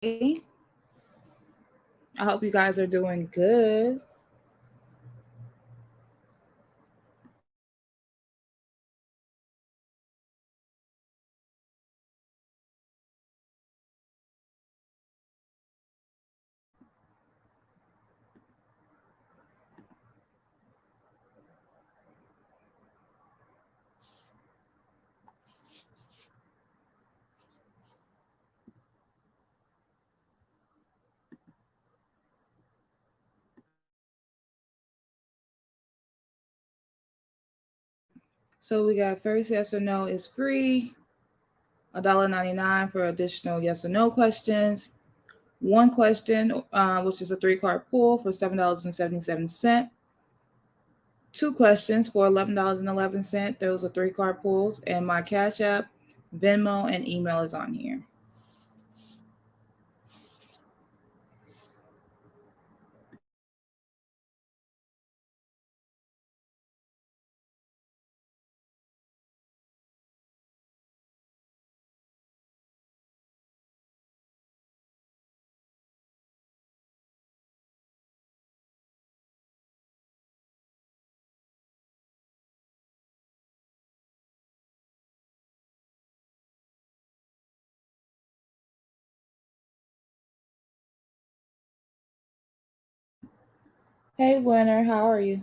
I hope you guys are doing good. So we got first yes or no is free, $1.99 for additional yes or no questions. One question, which is a 3-card pull for $7.77. Two questions for $11.11. Those are 3-card pulls. And my Cash App, Venmo, and email is on here. Hey, winner, how are you?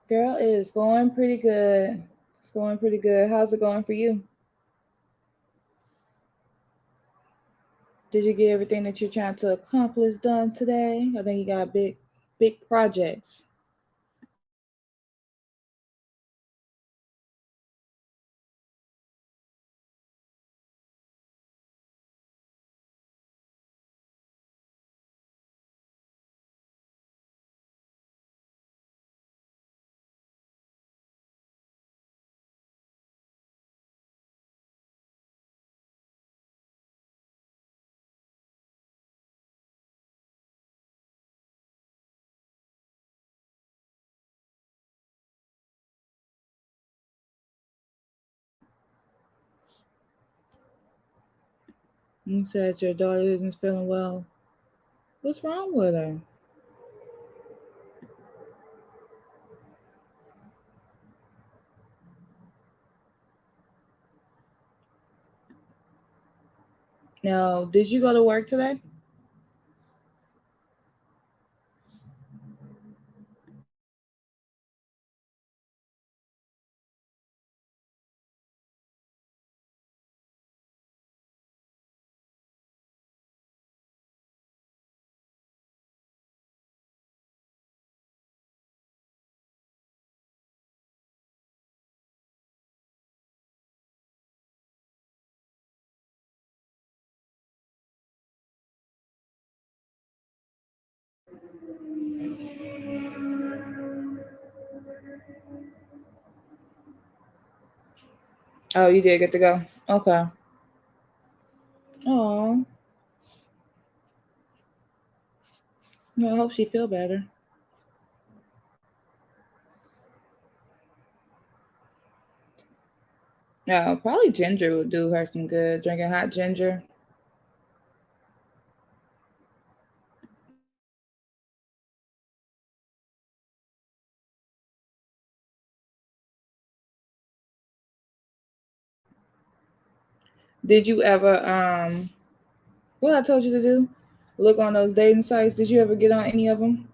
Girl, it is going pretty good. It's going pretty good. How's it going for you? Did you get everything that you're trying to accomplish done today? I think you got big projects. You said your daughter isn't feeling well. What's wrong with her? Now, did you go to work today? Oh, you did get to go. Okay. Oh, well, I hope she feel better. Yeah, probably ginger would do her some good. Drinking hot ginger. Did you ever what I told you to do? Look on those dating sites. Did you ever get on any of them?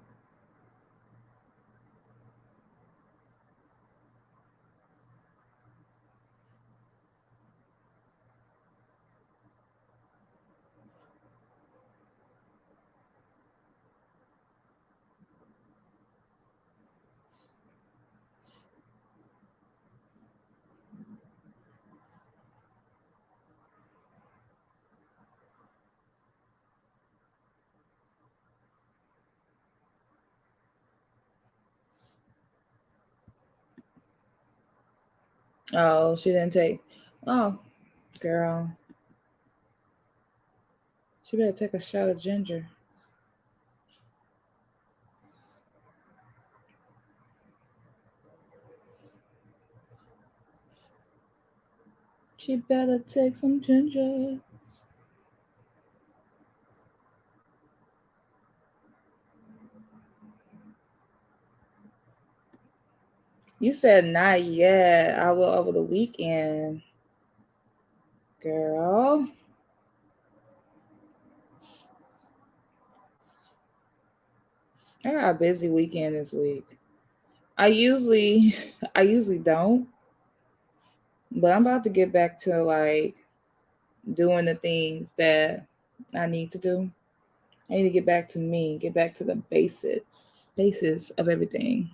Oh, she didn't take. Oh, girl, she better take a shot of ginger. She better take some ginger. You said not yet. I will over the weekend, girl. I got a busy weekend this week. I usually, I usually don't, but I'm about to get back to like doing the things that I need to do. I need to get back to me, get back to the basics of everything.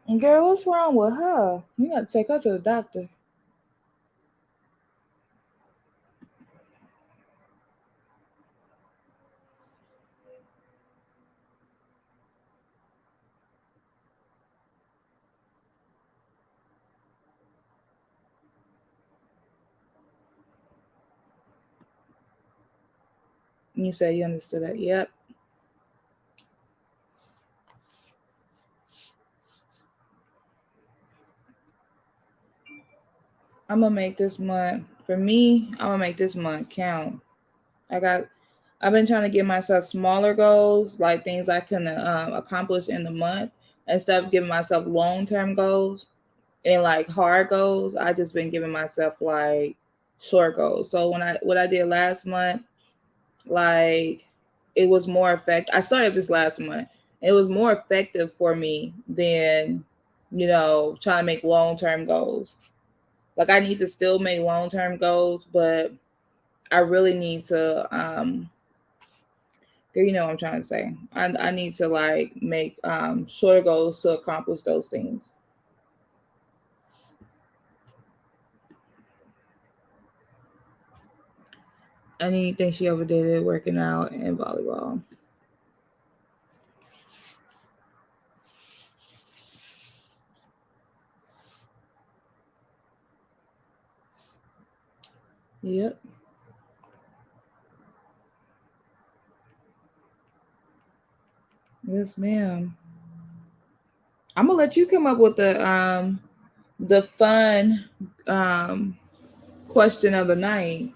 And girl, what's wrong with her? You got to take her to the doctor. You said you understood that. Yep. I'm gonna make this month for me. I'm gonna make this month count. I got. I've been trying to give myself smaller goals, like things I can accomplish in the month, instead of giving myself long term goals and like hard goals. I just been giving myself like short goals. So what I did last month, like it was more effective. I started this last month. It was more effective for me than trying to make long term goals. Like I need to still make long term goals, but I really need to you know what I'm trying to say. I need to like make shorter goals to accomplish those things. Anything she ever did it working out and volleyball. Yep. Yes, ma'am. I'm gonna let you come up with the fun um question of the night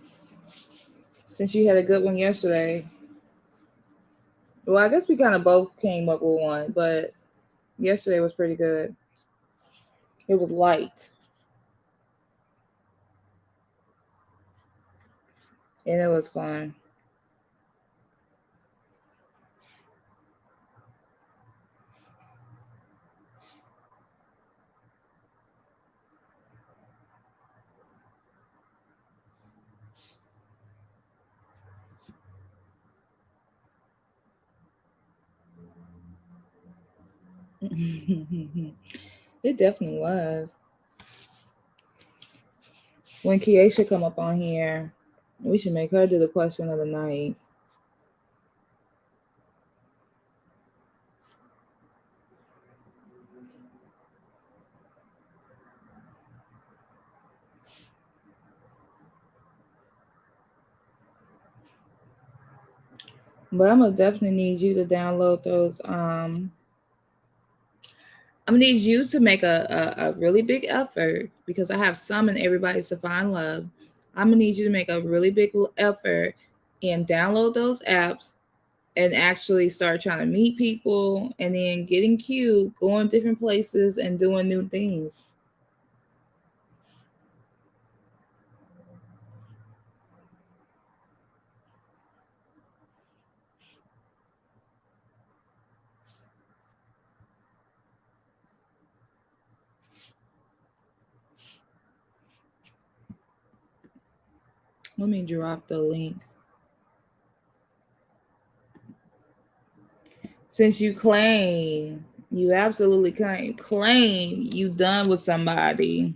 since you had a good one yesterday. Well, I guess we kind of both came up with one, but yesterday was pretty good. It was light and it was fun. It definitely was. When Kiesha come up on here, we should make her do the question of the night. But I'm gonna definitely need you to download those. I'm gonna need you to make a really big effort because I have some in Everybody's to Find Love. I'm gonna need you to make a really big effort and download those apps and actually start trying to meet people and then getting cute, going different places and doing new things. Let me drop the link. Since you absolutely claim you done with somebody.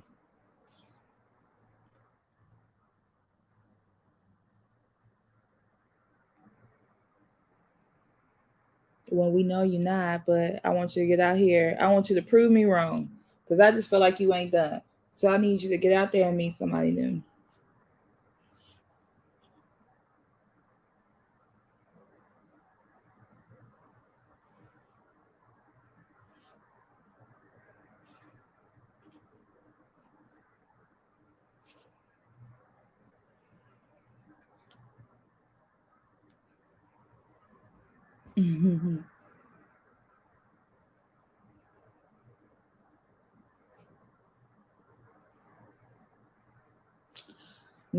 When we know you're not, but I want you to get out here. I want you to prove me wrong because I just feel like you ain't done. So I need you to get out there and meet somebody new.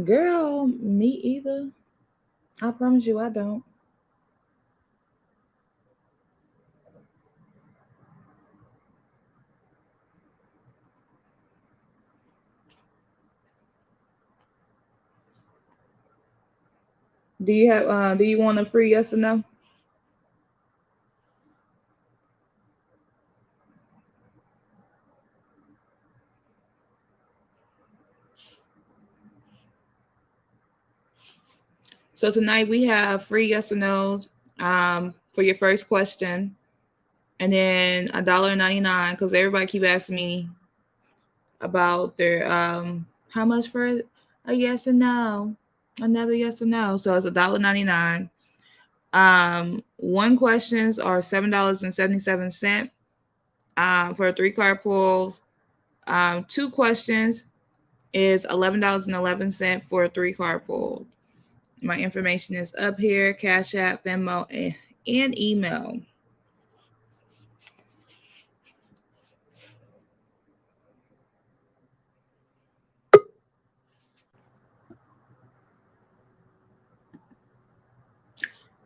Girl, me either. I promise you I don't. Do you want a free yes or no? So tonight we have free yes or no's for your first question, and then $1.99 because everybody keep asking me about their how much for a yes or no, another yes or no. So it's $1.99. One questions are $7.77 for 3 card pulls. Two questions is $11.11 for a 3 card pull. My information is up here, Cash App, Venmo, and email.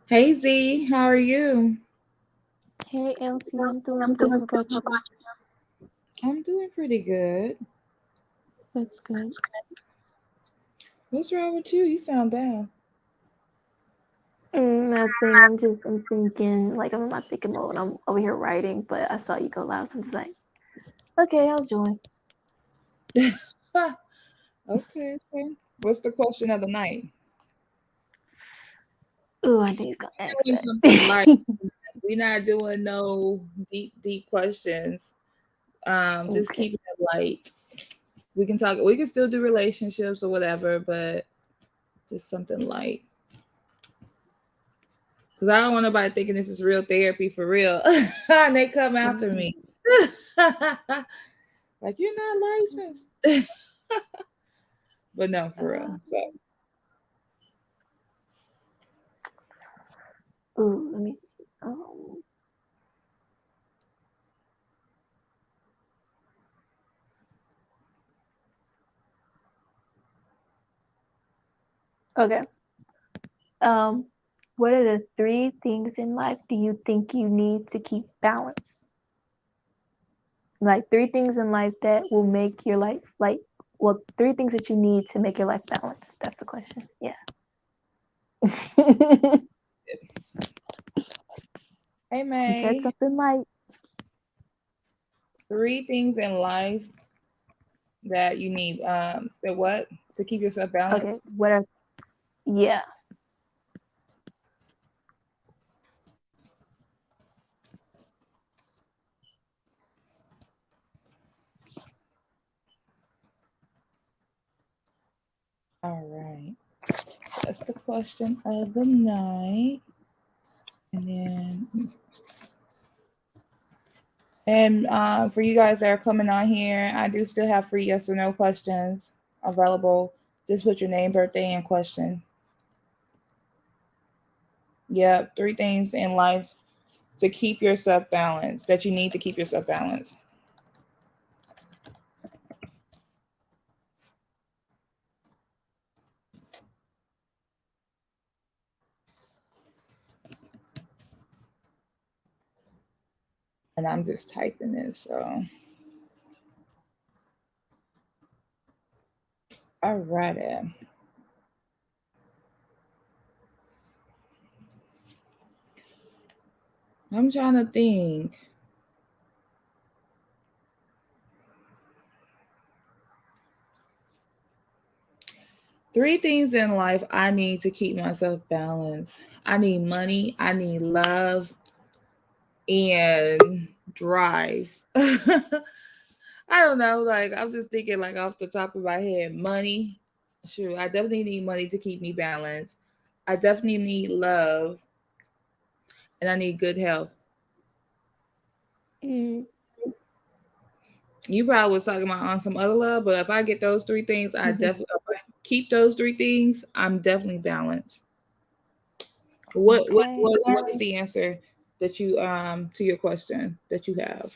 Hey Z, how are you? Hey LT, I'm doing good. How about you? I'm doing pretty good. That's good. What's wrong with you? You sound down. Nothing. I'm thinking, like I'm in my thinking mode. I'm over here writing, but I saw you go loud, so I'm just like, okay, I'll join. Okay, okay. What's the question of the night? Ooh, I think it's gonna ask Doing something light. that. We're not doing no deep questions. Just Okay. keeping it light. We can talk. We can still do relationships or whatever, but just something light. Because I don't want nobody thinking this is real therapy for real, and they come after Mhm. me. Like you're not licensed. But no, for real. Uh, So Ooh, let me see. Okay. Um, what are the 3 things in life do you think you need to keep balance? Like 3 things in life that will make your life like, well, 3 things that you need to make your life balanced. That's the question. Yeah. hey You said May, something like, 3 things in life that you need. That what? to keep yourself Okay, balanced? what are yeah. All right. That's the question of the night. And then, and for you guys that are coming on here, I do still have free yes or no questions available. Just put your name, birthday, and question. Yep, 3 things in life to keep yourself balanced that you need to keep yourself balanced. And I'm just typing this. So, all righty. I'm trying to think. 3 things in life I need to keep myself balanced. I need money, I need love, and drive. I don't know. Like, I'm just thinking, like, off the top of my head, money. Sure, I definitely need money to keep me balanced. I definitely need love, and I need good health. Mm, You probably was talking about on some other love, but if I get those 3 things, I definitely if I keep those 3 things. I'm definitely balanced. What what okay. what what is the answer that you to your question that you have?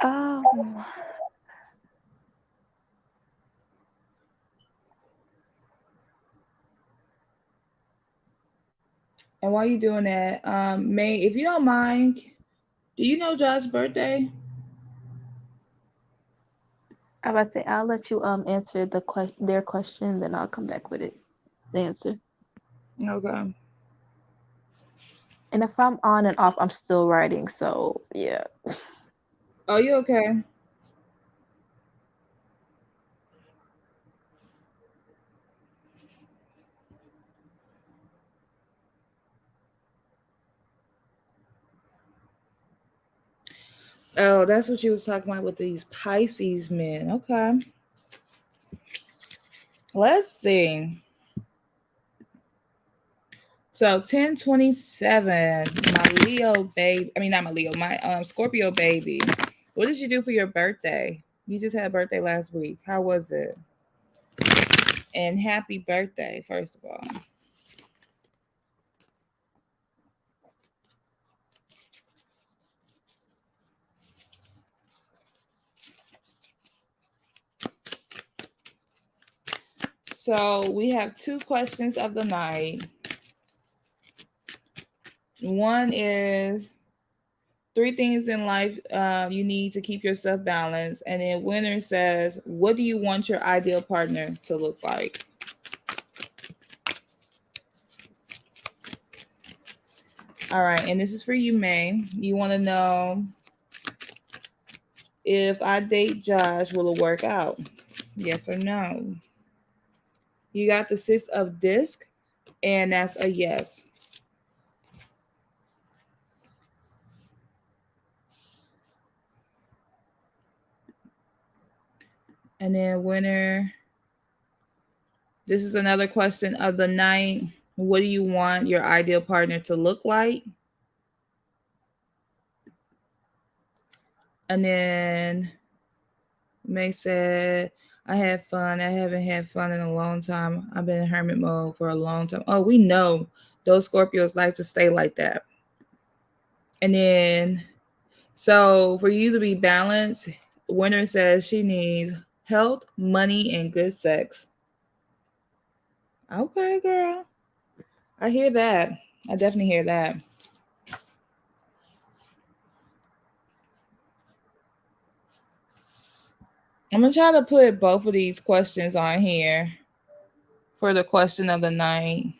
Um, And while you're doing that, May, if you don't mind, do you know Josh's birthday? I about to say I'll let you answer their question, then I'll come back with it, the answer. Okay. And if I'm on and off, I'm still writing. So yeah. Oh, you okay? Oh, that's what you was talking about with these Pisces men. Okay. Let's see. So 1027, my Leo baby. I mean, not my Leo, my Scorpio baby. What did you do for your birthday? You just had a birthday last week. How was it? And happy birthday, first of all. So we have 2 questions of the night. One is 3 things in life you need to keep yourself balanced. And then winner says, what do you want your ideal partner to look like? All right. And this is for you, May. You want to know if I date Josh, will it work out? Yes or no? You got the 6 of disc, and that's a yes. And then winner, this is another question of the night. What do you want your ideal partner to look like? And then May said, I had fun. I haven't had fun in a long time. I've been in hermit mode for a long time. Oh, we know those Scorpios like to stay like that. And then, so for you to be balanced, Winter says she needs health, money, and good sex. Okay, girl. I hear that. I definitely hear that. I'm gonna try to put both of these questions on here for the question of the night.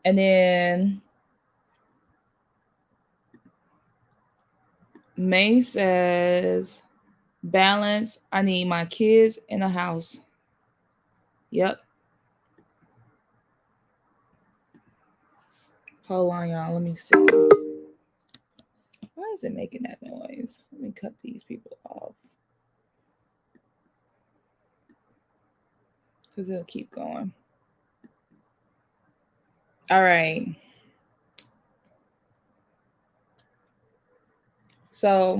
And then May says balance. I need my kids in a house. Yep. Hold on, y'all. Let me see. Why is it making that noise? Let me cut these people off because it'll keep going. All right. So,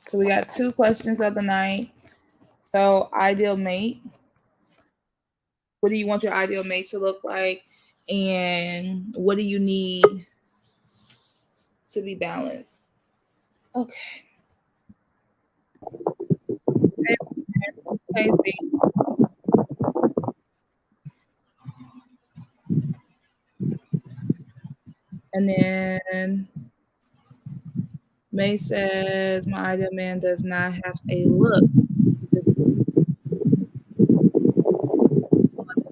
so we got two questions of the night. So, ideal mate. What do you want your ideal mate to look like? And what do you need to be balanced? Okay. Okay, Z. And then May says, my ideal man does not have a look. He's just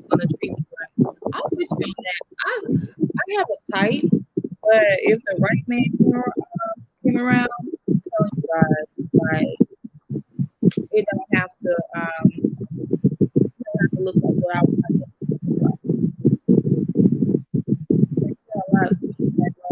going to treat me right. I'm with you on that. I have a type, but if the right man came around, I'm telling you guys, like, it don't have to, it don't have to look like what I want it to look like. There's a lot of things that go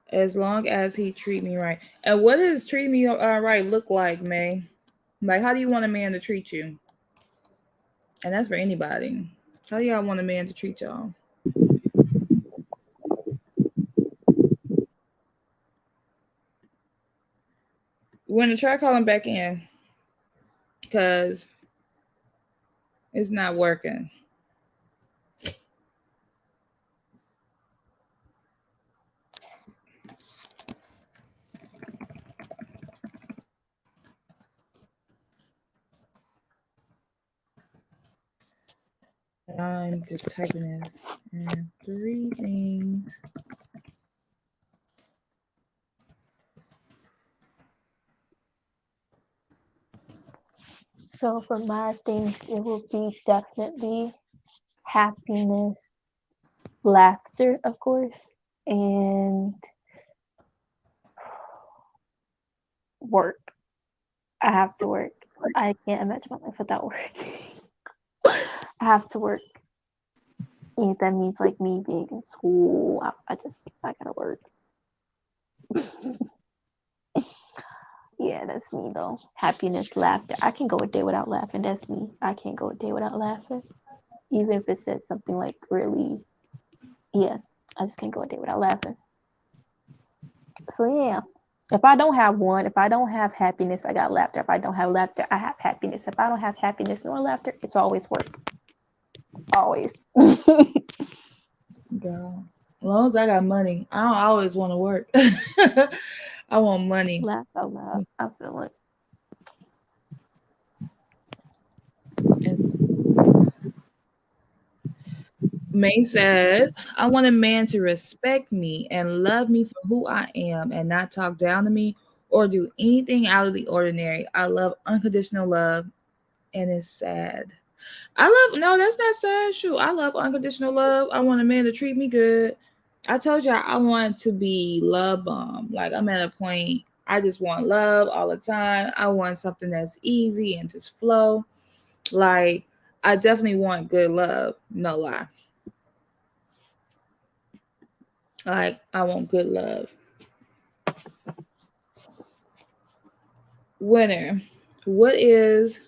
as long as he treat me right. And what does treat me right look like, May? Like, how do you want a man to treat you? And that's for anybody. How do y'all want a man to treat y'all? We're gonna try calling back in because it's not working. I'm just typing in three things. So for my things, it will be definitely happiness, laughter, of course, and work. I have to work. I can't imagine my life without work. I have to work. And if that means like me being in school, I gotta work. Yeah, that's me though. Happiness, laughter. I can go a day without laughing. That's me. I can't go a day without laughing. Even if it says something like really, yeah, I just can't go a day without laughing. So yeah. If I don't have one, if I don't have happiness, I got laughter. If I don't have laughter, I have happiness. If I don't have happiness nor laughter, it's always work. Always. Girl, as long as I got money, I don't always want to work. I want money. Laugh out loud. I feel it. And May says, I want a man to respect me and love me for who I am and not talk down to me or do anything out of the ordinary. I love unconditional love and it's sad. I love, no, that's not sad. Shoot, I love unconditional love. I want a man to treat me good. I told y'all I want to be love bomb. Like, I'm at a point, I just want love all the time. I want something that's easy and just flow. Like, I definitely want good love. No lie. Like, I want good love. Winner, what is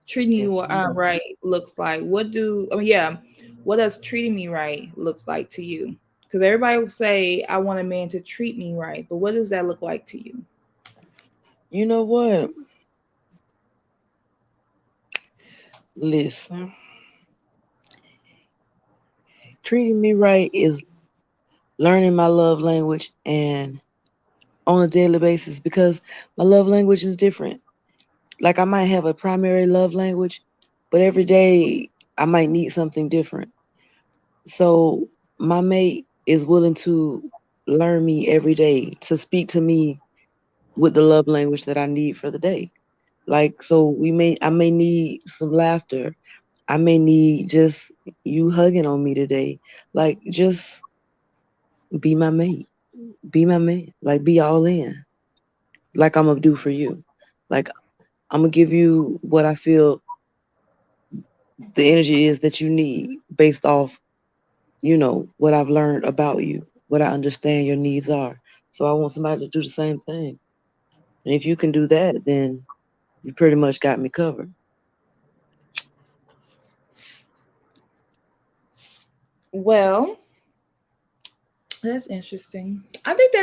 treating you right looks like? What do, I mean, yeah, what does treating me right looks like to you? Because everybody will say, I want a man to treat me right, but what does that look like to you? You know what? Listen, treating me right is learning my love language and on a daily basis because my love language is different. Like I might have a primary love language, but every day I might need something different. So my mate is willing to learn me every day, to speak to me with the love language that I need for the day. Like, so I may need some laughter. I may need just you hugging on me today. Like, just be my mate. Be my man. Like, be all in. Like I'm gonna do for you. Like, I'm gonna give you what I feel the energy is that you need based off, what I've learned about you, what I understand your needs are. So I want somebody to do the same thing. And if you can do that, then you pretty much got me covered. Well, that's interesting. I think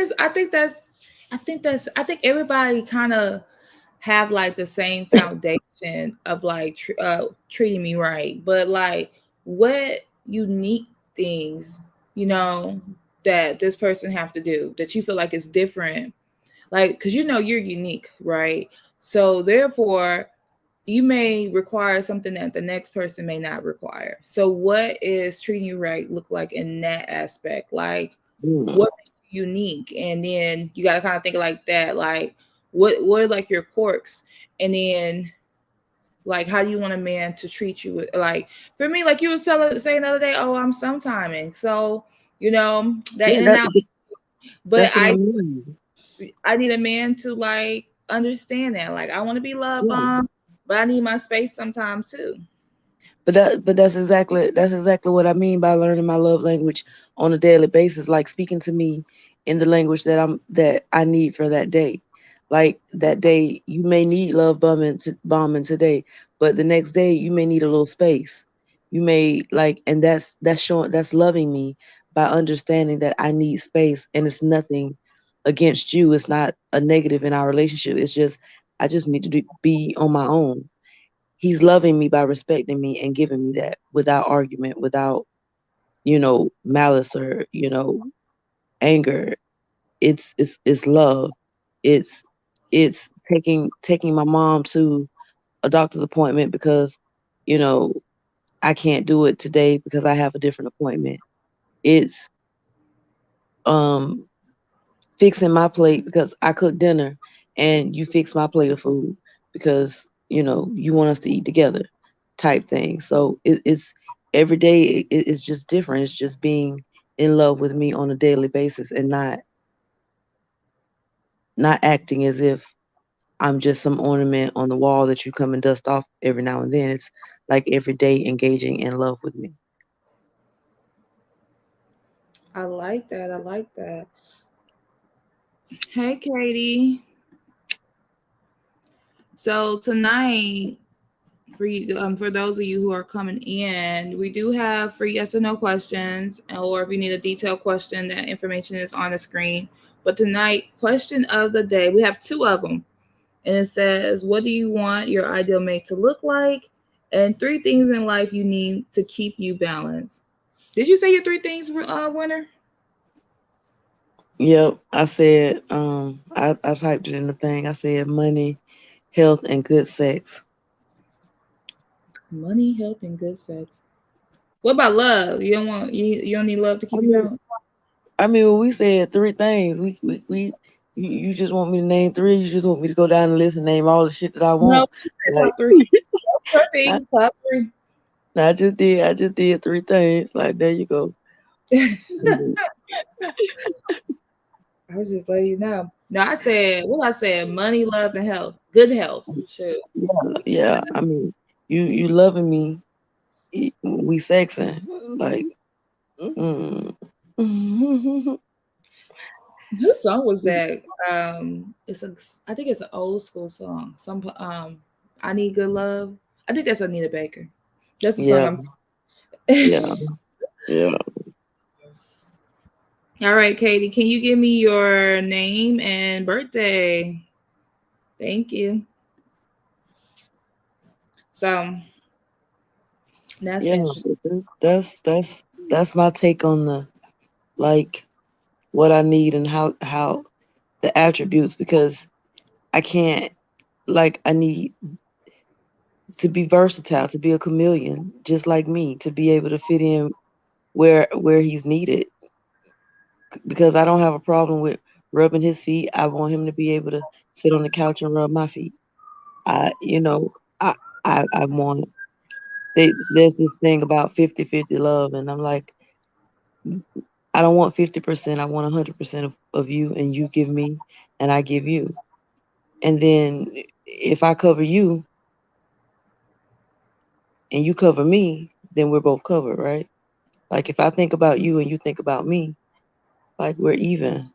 everybody kind of have like the same foundation of like treating me right, but like what unique things, you know, that this person have to do that you feel like is different, like because you're unique, right? So therefore you may require something that the next person may not require. So what is treating you right look like in that aspect? Like Mm. what makes you unique? And then you gotta kind of think like that, like what are like your quirks? And then like how do you want a man to treat you? Like for me, like you was saying the other day, oh, I'm sometiming. So, that Yeah, in and out. But that's what I mean. I need a man to like understand that. Like I want to be love Yeah. bomb, but I need my space sometimes too. But that's exactly what I mean by learning my love language on a daily basis, like speaking to me in the language that I need for that day. Like that day you may need love bombing today, but the next day you may need a little space. You may like, and that's loving me by understanding that I need space, and it's nothing against you. It's not a negative in our relationship. It's just I just need to be on my own. He's loving me by respecting me and giving me that without argument, without, malice or, anger. It's love. It's it's taking my mom to a doctor's appointment because, you know, I can't do it today because I have a different appointment. It's um fixing my plate because I cook dinner and you fix my plate of food because you want us to eat together type thing. So it's every day it's just different. It's just being in love with me on a daily basis and not acting as if I'm just some ornament on the wall that you come and dust off every now and then. It's like every day engaging in love with me. I like that. I like that. Hey, Katie. So tonight, for those of you who are coming in, we do have free yes or no questions, or if you need a detailed question, that information is on the screen. But tonight, question of the day, we have two of them, and it says, "What do you want your ideal mate to look like?" And three things in life you need to keep you balanced. Did you say your three things, winner? Yep, I said I typed it in the thing. I said money, health, and good sex. Money, health, and good sex. What about love? You don't need love to I keep you mean, balanced. when we said three things, we you just want me to name three. You just want me to go down the list and name all the shit that I No, want. you said Like top three. Top I, things, top three. I just did three things. Like there you go. Mhm. I was just letting you know. No, I said what I said: money, love, and health. Good health. Shoot. Yeah, yeah. You loving me. We sexing like. Mm. Whose song was that? It's a. I think it's an old school song. I need good love. I think that's Anita Baker. That's the song Yeah, I'm. yeah, yeah. All right, Katie. Can you give me your name and birthday? Thank you. So that's Yeah, interesting. that's my take on the like what I need and how the attributes because I can't like I need to be versatile, to be a chameleon, just like me, to be able to fit in where he's needed because I don't have a problem with rubbing his feet. I want him to be able to sit on the couch and rub my feet. I, you know, I, I want. There's this thing about 50-50 love, and I'm like, I don't want 50%. I want 100% of you, and you give me, and I give you. And then if I cover you and you cover me, then we're both covered, right? Like if I think about you and you think about me, like we're even.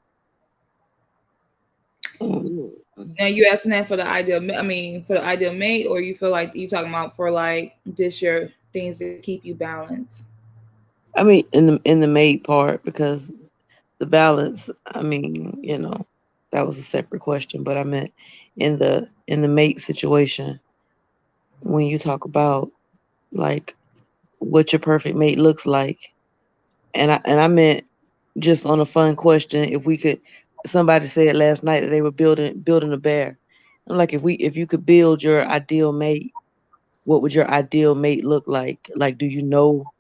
Mm. Now you asking that for the ideal, I mean, for the ideal mate, or you feel like you talking about for like just your things to keep you balanced? I mean, in the mate part, because the balance. I mean, that was a separate question, but I meant in the mate situation when you talk about like what your perfect mate looks like, and I meant just on a fun question. If we could, somebody said last night that they were building a bear. I'm like, if you could build your ideal mate, what would your ideal mate look like? Like, do you know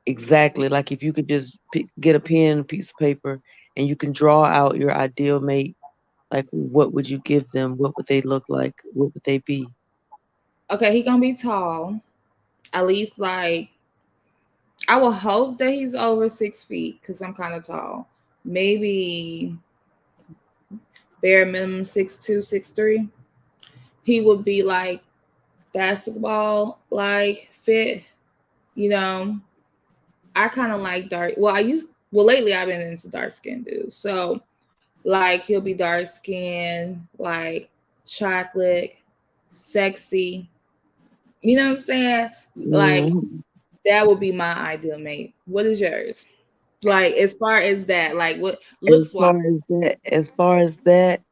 exactly? Like, if you could just get a pen and a piece of paper and you can draw out your ideal mate, like, what would you give them? What would they look like? What would they be? Okay, he gonna be tall, at least like I will hope that he's over 6 feet because I'm kind of tall. Maybe bare minimum 6'2", 6'3". He would be like basketball like fit, you know. I kind of like dark. Well, lately I've been into dark skinned dudes. So like he'll be dark skinned, like chocolate, sexy. You know what I'm saying? Like Mhm. that would be my ideal mate. What is yours? Like as far as that, like what As looks wise. far as that,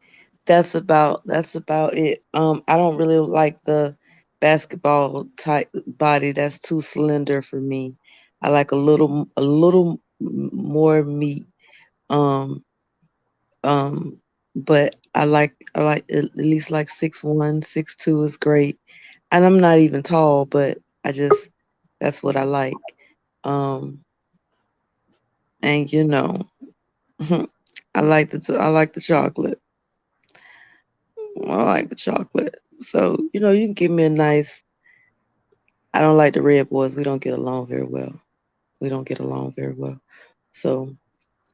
that's about it. I don't really like the basketball type body. That's too slender for me. I like a little more meat. Um, um, but I like at least like 6'1", 6'2" is great. And I'm not even tall, but that's what I like. Um, and I like the chocolate. I like the chocolate. So, you can give me a nice. I don't like the red boys. We don't get along very well. We don't get along very well. So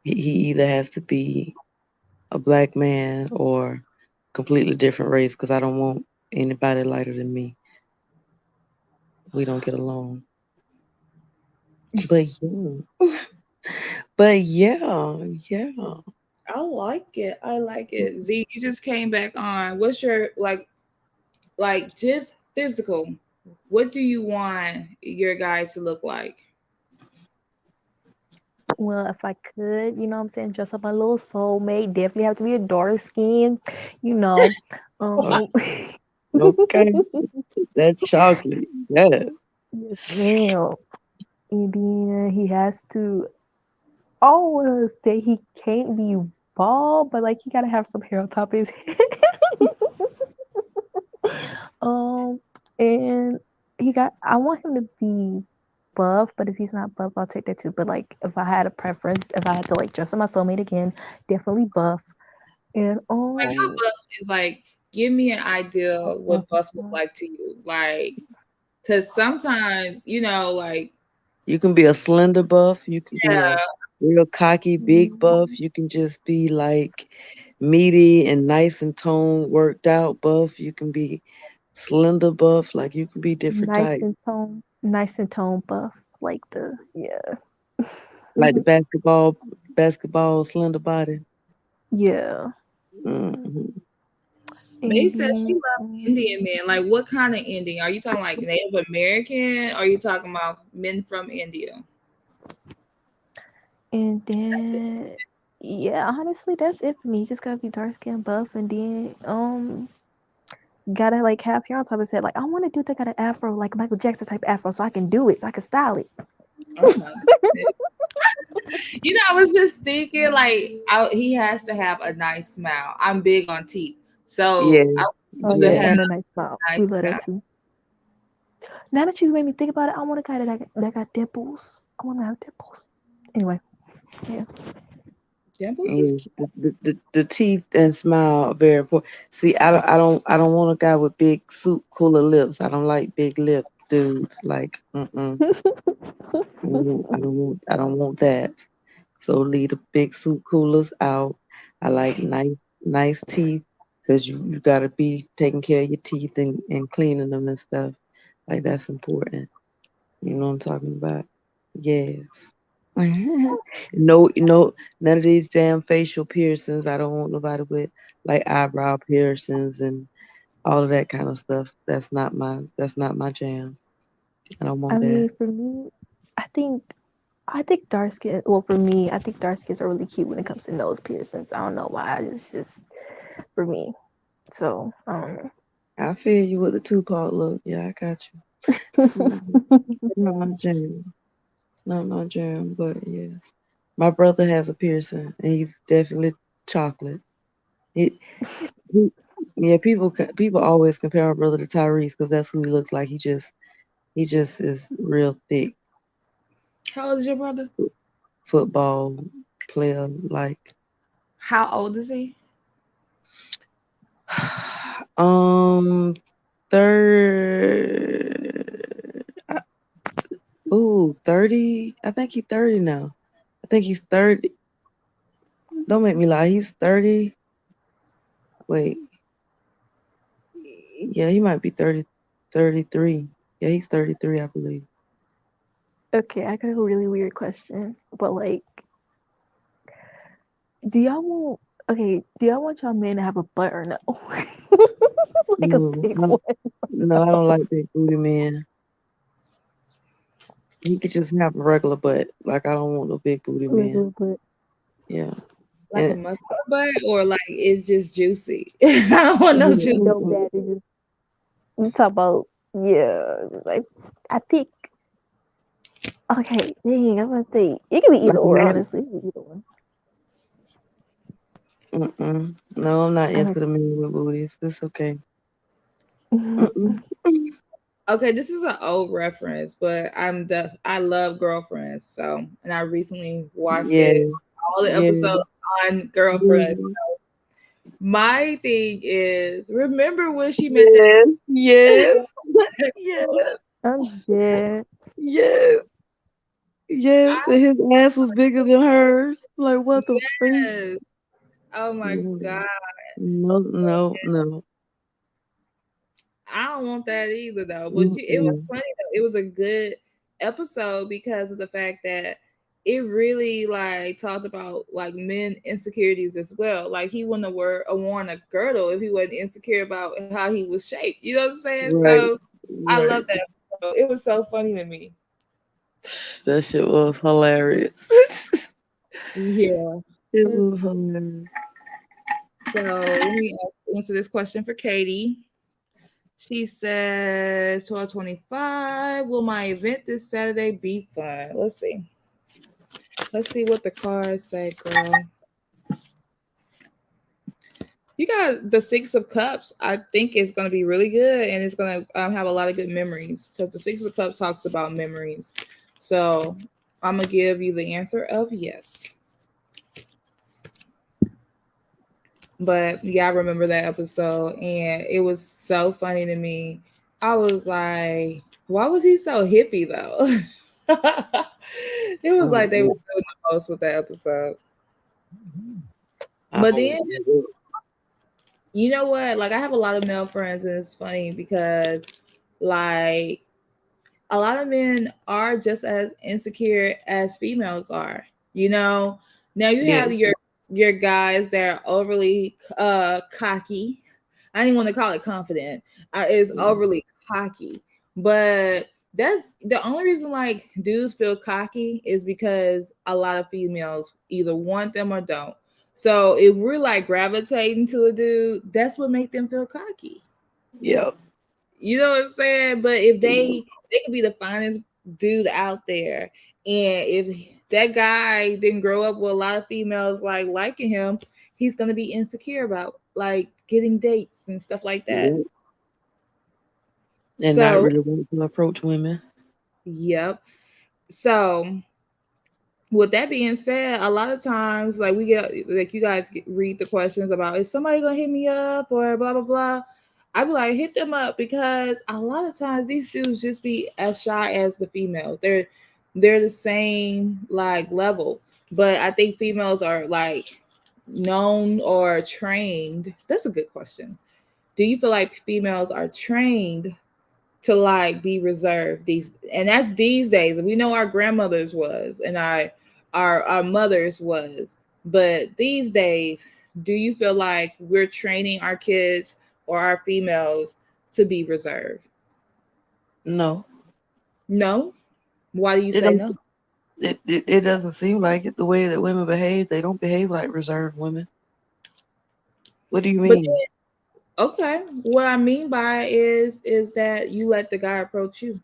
he either has to be a black man or completely different race because I don't want anybody lighter than me. We don't get along. But yeah. But yeah, yeah. I like it. I like it. Z, you just came back on. What's your like just physical? What do you want your guys to look like? Well, if I could, what I'm saying, dress up my little soulmate, definitely have to be a dark skin, you know. O- Um, Okay. That's chocolate. Yeah. yes, ma'am. And then he has to. I don't want to say he can't be bald, but like he gotta have some hair on top of his head. um, and he got. I want him to be buff, but if he's not buff, I'll take that too. But like, if I had a preference, if I had to like dress up my soulmate again, definitely buff. And Like how buff is like give me an idea what buff look like to you. Like cause sometimes, like You can be a slender buff. You can be a yeah, real cocky big buff. You can just be like meaty and nice and toned, worked out buff. You can be slender buff. Like you can be different types. nice and tone buff, like the yeah, Like the basketball slender body. yeah. Hmm. May And says she then loves Indian men. Like what kind of Indian? Are you talking like Native American? Or are you talking about men from India? and then yeah, honestly, that's it for me. Just gotta be dark skin buff, and then gotta like have hair on top of his head. Like I want to do that, got an afro, like Michael Jackson type afro, so I can do it, so I can style it. Oh my goodness. I was just thinking like he has to have a nice smile. I'm big on teeth. So Yeah, I Oh want you to yeah, yeah. have and a nice smile. a We nice love smile. that too. Now that you made me think about it, I want a guy that got dimples. I want to have dimples. Anyway, yeah. Dimples is Yes, cute. the teeth and smile are very important. See, I don't want a guy with big soup cooler lips. I don't like big lip dudes. Like, I don't want that. So leave the big soup coolers out. I like nice teeth because you gotta be taking care of your teeth and cleaning them and stuff. Like that's important. You know what I'm talking about? Yes. No, none of these damn facial piercings. I don't want nobody with like eyebrow piercings and all of that kind of stuff. That's not my jam. I don't I want that. mean, for me, I think I think dark skin. Well, for me, I think dark skins are really cute when it comes to nose piercings. I don't know why. It's just for me. So I don't I feel you with the two-part look. Yeah, I got you. Mm, know. Not my jam. Not my jam, but yes. My brother has a piercing and he's definitely chocolate. He, he yeah, people always compare my brother to Tyrese because that's who he looks like. He just is real thick How old is your brother? football player like. How old is he? um third ooh 30. I think he's 30 now. I think he's 30. Don't make me lie, he's 30. Wait, yeah, he might be 30, 33. Yeah, he's 33, I believe. Okay, I got a really weird question, but like, do y'all want? Okay, do y'all want y'all man to have a butt or no? Like a No, big one, no, I don't like big booty men. He could just have a regular butt. Like I don't want no big booty man. regular butt. Yeah. Like a And muscle butt, or like it's just juicy? I don't want no yeah, juicy. No bad. It's just you talk about yeah. Like I think okay. Dang, I'm gonna say it can be like either a or. man. Honestly, it can be either one. No, I'm not Uh, into the men with booties. It's okay. Mm-mm. Okay, this is an old reference, but I love Girlfriends. So, and I recently watched Yeah, it, all the yeah, episodes on Girlfriends. yeah, My thing is, remember when she met yes, yes, that? yes, I'm dead. yes, yes. And his ass was bigger than hers. Like what the freak? Yes. Oh my No, god. no, no, no. I don't want that either though. But it was Mm-mm. funny though. It was a good episode because of the fact that it really like talked about like men insecurities as well. Like he wouldn't have worn a girdle if he wasn't insecure about how he was shaped. You know what I'm saying? Right, So I love right. that episode. It was so funny to me. That shit was hilarious. Yeah. It was Let's- hilarious. So let me answer this question for Katie. She says 12:25. Will my event this Saturday be fun? Let's see. Let's see what the cards say, girl. You got the Six of Cups. I think it's going to be really good, and it's going to have a lot of good memories because the Six of Cups talks about memories. So I'm gonna give you the answer of yes. But yeah, I remember that episode, and it was so funny to me. I was like, why was he so hippie though? It was like they were Oh, doing the most with that episode. I But don't then, know. you know what? Like, I have a lot of male friends, and it's funny because, like, a lot of men are just as insecure as females are. You know, now you Yeah. have your guys that are overly cocky. I didn't want to call it confident. Is overly cocky, but that's the only reason like dudes feel cocky is because a lot of females either want them or don't. So if we're like gravitating to a dude, that's what make them feel cocky. Yeah. You know what I'm saying? But if they could be the finest dude out there, and if that guy didn't grow up with a lot of females like liking him, he's gonna be insecure about like getting dates and stuff like that. Yeah. And not So, really want to approach women. yep. So With that being said, a lot of times, like we get, like you guys read the questions about is somebody gonna hit me up or blah blah blah. I be like, hit them up because a lot of times these dudes just be as shy as the females. They're the same like level, but I think females are like known or trained. That's a good question. Do you feel like females are trained to like be reserved these, and that's these days? We know our grandmothers was, and our mothers was, but these days, do you feel like we're training our kids or our females to be reserved? No, No. Why do you it say don't. no? It doesn't seem like it. The way that women behave, they don't behave like reserved women. What do you But mean? okay, what I mean by is that you let the guy approach you.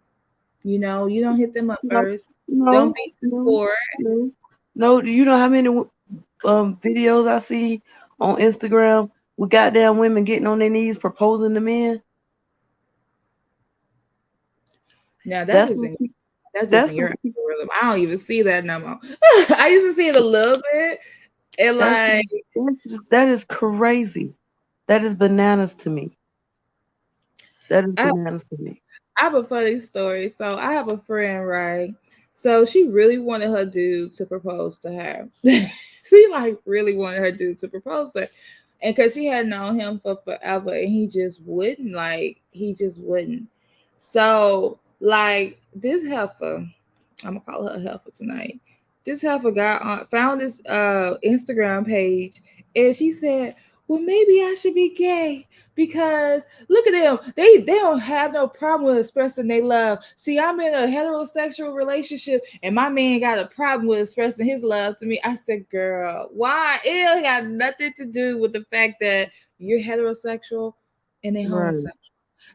You know, you don't hit them up No, first. Don't no, be too no, forward. no. No, do you know how many videos I see on Instagram with goddamn women getting on their knees proposing to men? Now that That's isn't, that's just that's in your algorithm. I don't even see that no more. I used to see it a little bit, and that's like that is crazy. That is bananas to me. That is I bananas to me. I have a funny story. So I have a friend, right? So she really wanted her dude to propose to her. She like really wanted her dude to propose to her. And cause she had known him for forever and he just wouldn't, like he just wouldn't. So like this heifer, I'm gonna call her a heifer tonight. This heifer got on, found this Instagram page, and she said, well, maybe I should be gay because look at them. They don't have no problem with expressing they love. See, I'm in a heterosexual relationship and my man got a problem with expressing his love to me. I said, girl, why? It got nothing to do with the fact that you're heterosexual and they Right, homosexual.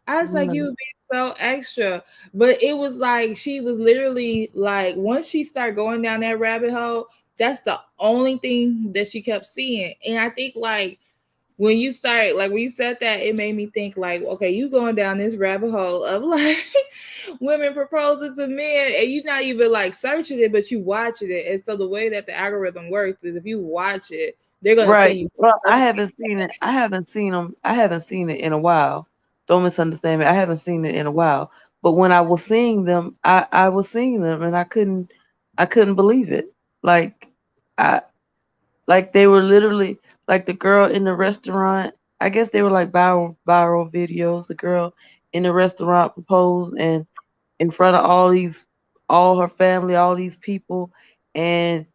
I was like, you right, would be so extra. But it was like she was literally like, once she started going down that rabbit hole, that's the only thing that she kept seeing. And I think like when you start, like when you said that, it made me think like, okay, you going down this rabbit hole of like women proposing to men, and you not even like searching it, but you watching it. And so the way that the algorithm works is if you watch it, they're gonna right. send you Well, I stuff. haven't seen it. I haven't seen them. I haven't seen it in a while. Don't misunderstand me. I haven't seen it in a while. But when I was seeing them, I was seeing them, and I couldn't believe it. Like, I like they were literally like the girl in the restaurant. I guess they were like viral videos. The girl in the restaurant proposed and in front of all her family, all these people, and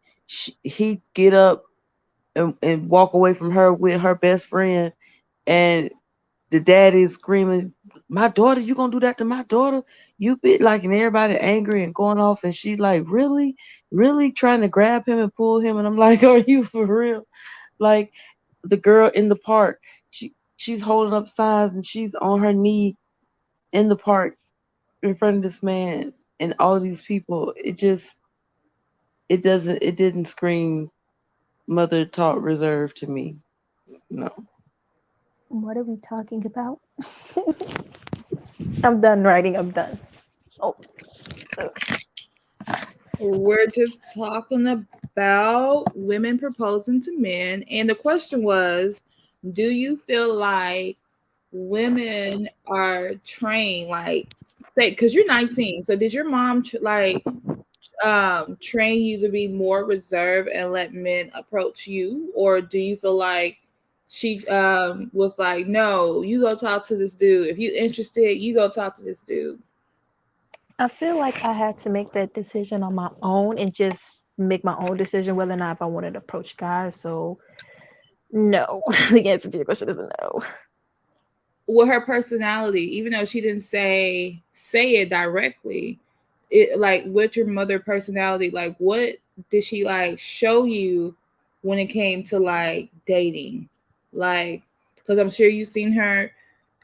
he get up and walk away from her with her best friend, and the dad is screaming, "My daughter, you gonna do that to my daughter? You bit like," and everybody angry and going off, and she like really, really trying to grab him and pull him, and I'm like, are you for real? Like the girl in the park, she's holding up signs and she's on her knee in the park in front of this man and all of these people. It didn't scream mother taught reserve to me. No. What are we talking about? I'm done writing. I'm done. Oh, We're just talking about women proposing to men. And the question was, do you feel like women are trained, like, say, because you're 19. So did your mom like train you to be more reserved and let men approach you? Or do you feel like she was like, no, you go talk to this dude. If you're interested, you go talk to this dude. I feel like I had to make that decision on my own and just make my own decision whether or not if I wanted to approach guys. So no, the answer to your question is no. With her personality, even though she didn't say it directly, it like with your mother personality, like what did she like show you when it came to like dating? Like, because I'm sure you've seen her.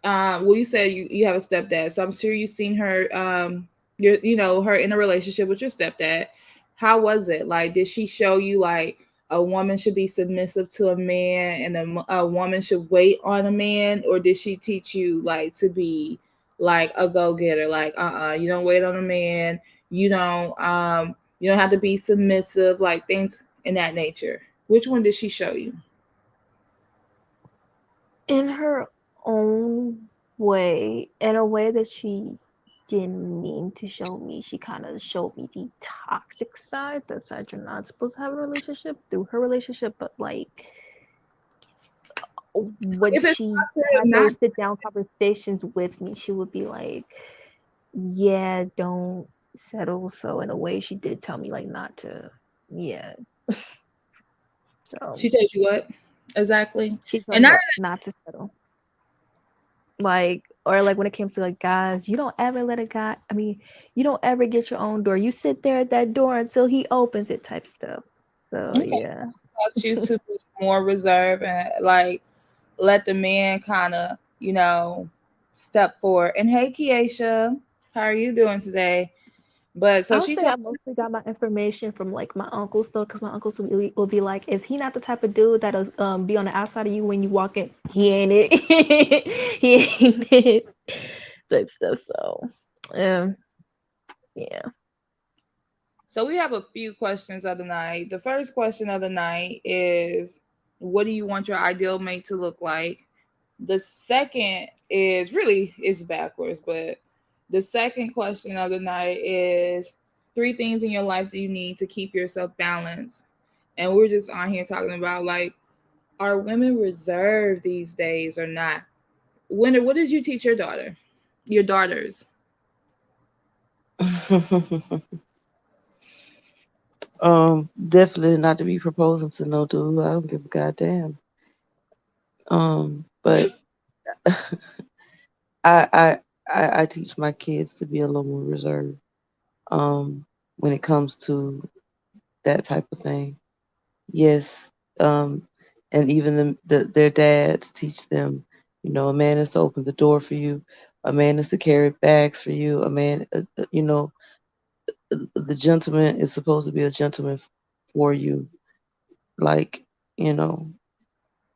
Well, you said you have a stepdad, so I'm sure you've seen her. You know her in a relationship with your stepdad. How was it? Like, did she show you like a woman should be submissive to a man and a woman should wait on a man, or did she teach you like to be like a go getter? Like, you don't wait on a man. You don't. You don't have to be submissive, like things in that nature. Which one did she show you? In her own way, in a way that she didn't mean to show me. She kind of showed me the toxic side, the side you're not supposed to have a relationship through her relationship, but like when If it's she toxic, had not those sit down conversations with me, she would be like, yeah, don't settle. So in a way, she did tell me like not to, yeah. So she told you what exactly, she told and me not not to settle. Like, or like when it comes to like guys, you don't ever let a guy, I mean, you don't ever get your own door. You sit there at that door until he opens it type stuff. So okay. yeah. She wants you to be more reserved and like let the man kind of step forward. And hey, Keisha, how are you doing today? But so I would she say told I mostly got my information from like my uncles though, because my uncles will be like, if he not the type of dude that'll be on the outside of you when you walk in, he ain't it. He ain't it type stuff. So um yeah. so we have a few questions of the night. The first question of the night is, what do you want your ideal mate to look like? The second is really it's backwards, but the second question of the night is three things in your life that you need to keep yourself balanced. And we're just on here talking about like, are women reserved these days or not? Winter, what did you teach your daughter? Your daughters? Definitely not to be proposing to no dude. I don't give a goddamn. But I, I I teach my kids to be a little more reserved. Um, when it comes to that type of thing. Yes. Um, and even their dads teach them. A man is to open the door for you. A man is to carry bags for you. A man, the gentleman is supposed to be a gentleman for you. Like, you know,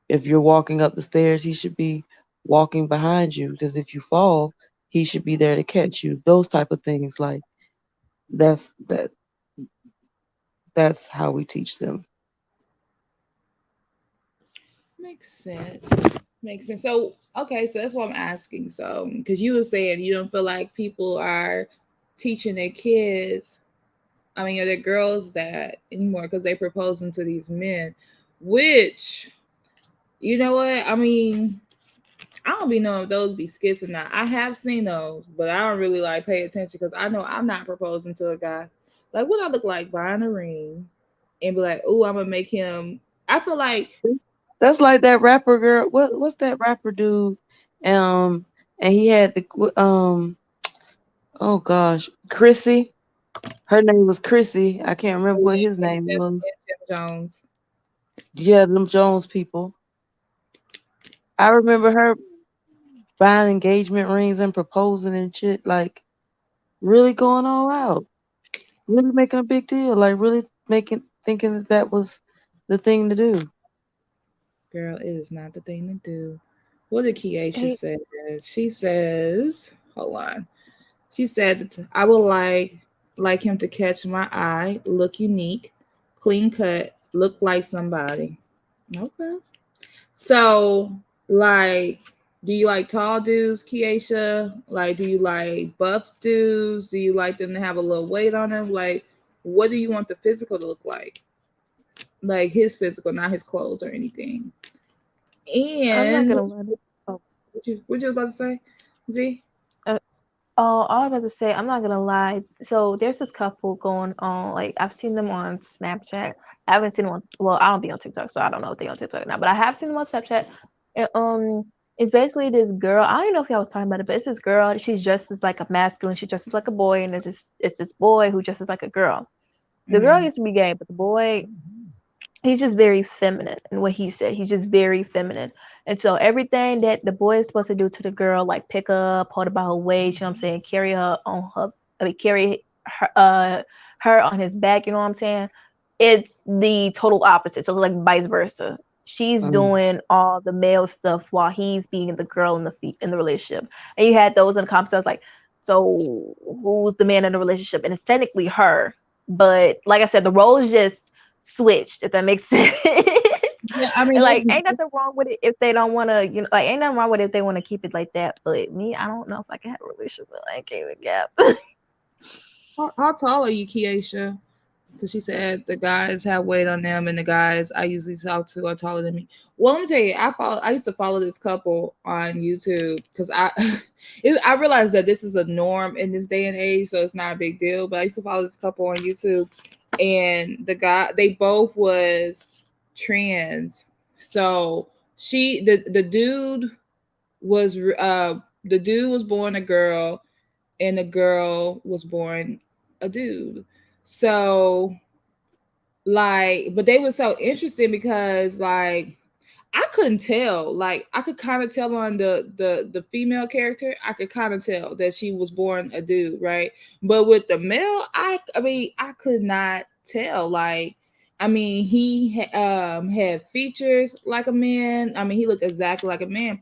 if you're walking up the stairs, he should be walking behind you because if you fall, he should be there to catch you. Those type of things, like that's that that's how we teach them. Makes sense. Makes sense. So, okay, so that's what I'm asking. So, because you were saying you don't feel like people are teaching their kids, I mean, or their girls that anymore because they proposing to these men, which, you know what? I mean, I don't be knowing if those be skits or not. I have seen those, but I don't really like pay attention because I know I'm not proposing to a guy. Like, what I look like buying a ring and be like, oh, I'm gonna make him. I feel like, That's like that rapper girl. What's that rapper dude? Um, and he had oh gosh, Chrissy. Her name was Chrissy. I can't remember oh what yeah, his name was. Jim Jones. Yeah, them Jones people. I remember her buying engagement rings and proposing and shit, like really going all out, really making a big deal, like really making thinking that was the thing to do. Girl, it is not the thing to do. What did Keisha Hey, say? She says, hold on. She said, I would like him to catch my eye, look unique, clean cut, look like somebody. Okay. So, like, do you like tall dudes, Keisha? Like, do you like buff dudes? Do you like them to have a little weight on them? Like, what do you want the physical to look like? Like his physical, not his clothes or anything. I'm not And gonna let it. Oh, what you about to say? Z? uh, oh, all I was about to say, I'm not gonna lie. So there's this couple going on. Like I've seen them on Snapchat. I haven't seen them on. Well, I don't be on TikTok, so I don't know if they on TikTok now. But I have seen them on Snapchat. And, it's basically this girl. I don't even know if y'all was talking about it, but it's this girl. She's dressed as like a masculine. She dresses like a boy, and it's this boy who dresses like a girl. The girl Mm-hmm. used to be gay, but the boy he's just very feminine in what he said. He's just very feminine. And so everything that the boy is supposed to do to the girl, like pick her up, hold her by her waist, you know what I'm saying, carry her on her, I mean, carry her on his back, you know what I'm saying? It's the total opposite. So it's like vice versa. She's Um, doing all the male stuff while he's being the girl in the relationship. And you had those in the comments. I was like, so who's the man in the relationship? And it's technically her. But like I said, the roles just switched, if that makes sense. Yeah, I mean And that's like, ain't nothing wrong with it if they don't want to, like, ain't nothing wrong with it if they want to keep it like that. But me, I don't know if I can have a relationship with like a gap. how tall are you, Keisha? Because she said the guys have weight on them, and the guys I usually talk to are taller than me. Well, let me tell you, I used to follow this couple on YouTube because I realized that this is a norm in this day and age, so it's not a big deal. But I used to follow this couple on YouTube, and they both was trans. So the dude was the dude was born a girl, and the girl was born a dude. So like, but they were so interesting because like I couldn't tell. Like I could kind of tell on the female character. I could kind of tell that she was born a dude, right? But with the male, I mean I could not tell. Like I mean had features like a man. I mean he looked exactly like a man.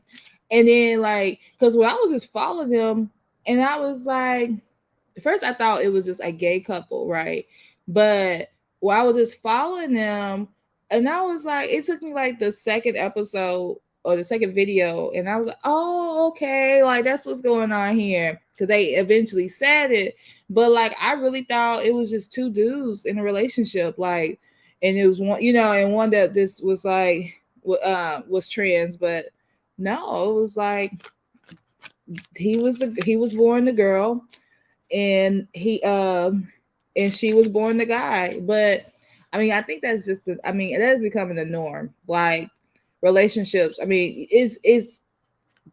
And then like because when I was just following them, and I was like, first I thought it was just a gay couple, right? But I was just following them, and I was like, it took me like the second episode or the second video, and I was like, oh, okay, like that's what's going on here. Because they eventually said it, but like I really thought it was just two dudes in a relationship, like, and it was one, and one that this was like was trans, but no, it was like he was born the girl, and and she was born the guy. But I mean I think that's just I mean that's becoming the norm, like relationships. I mean it's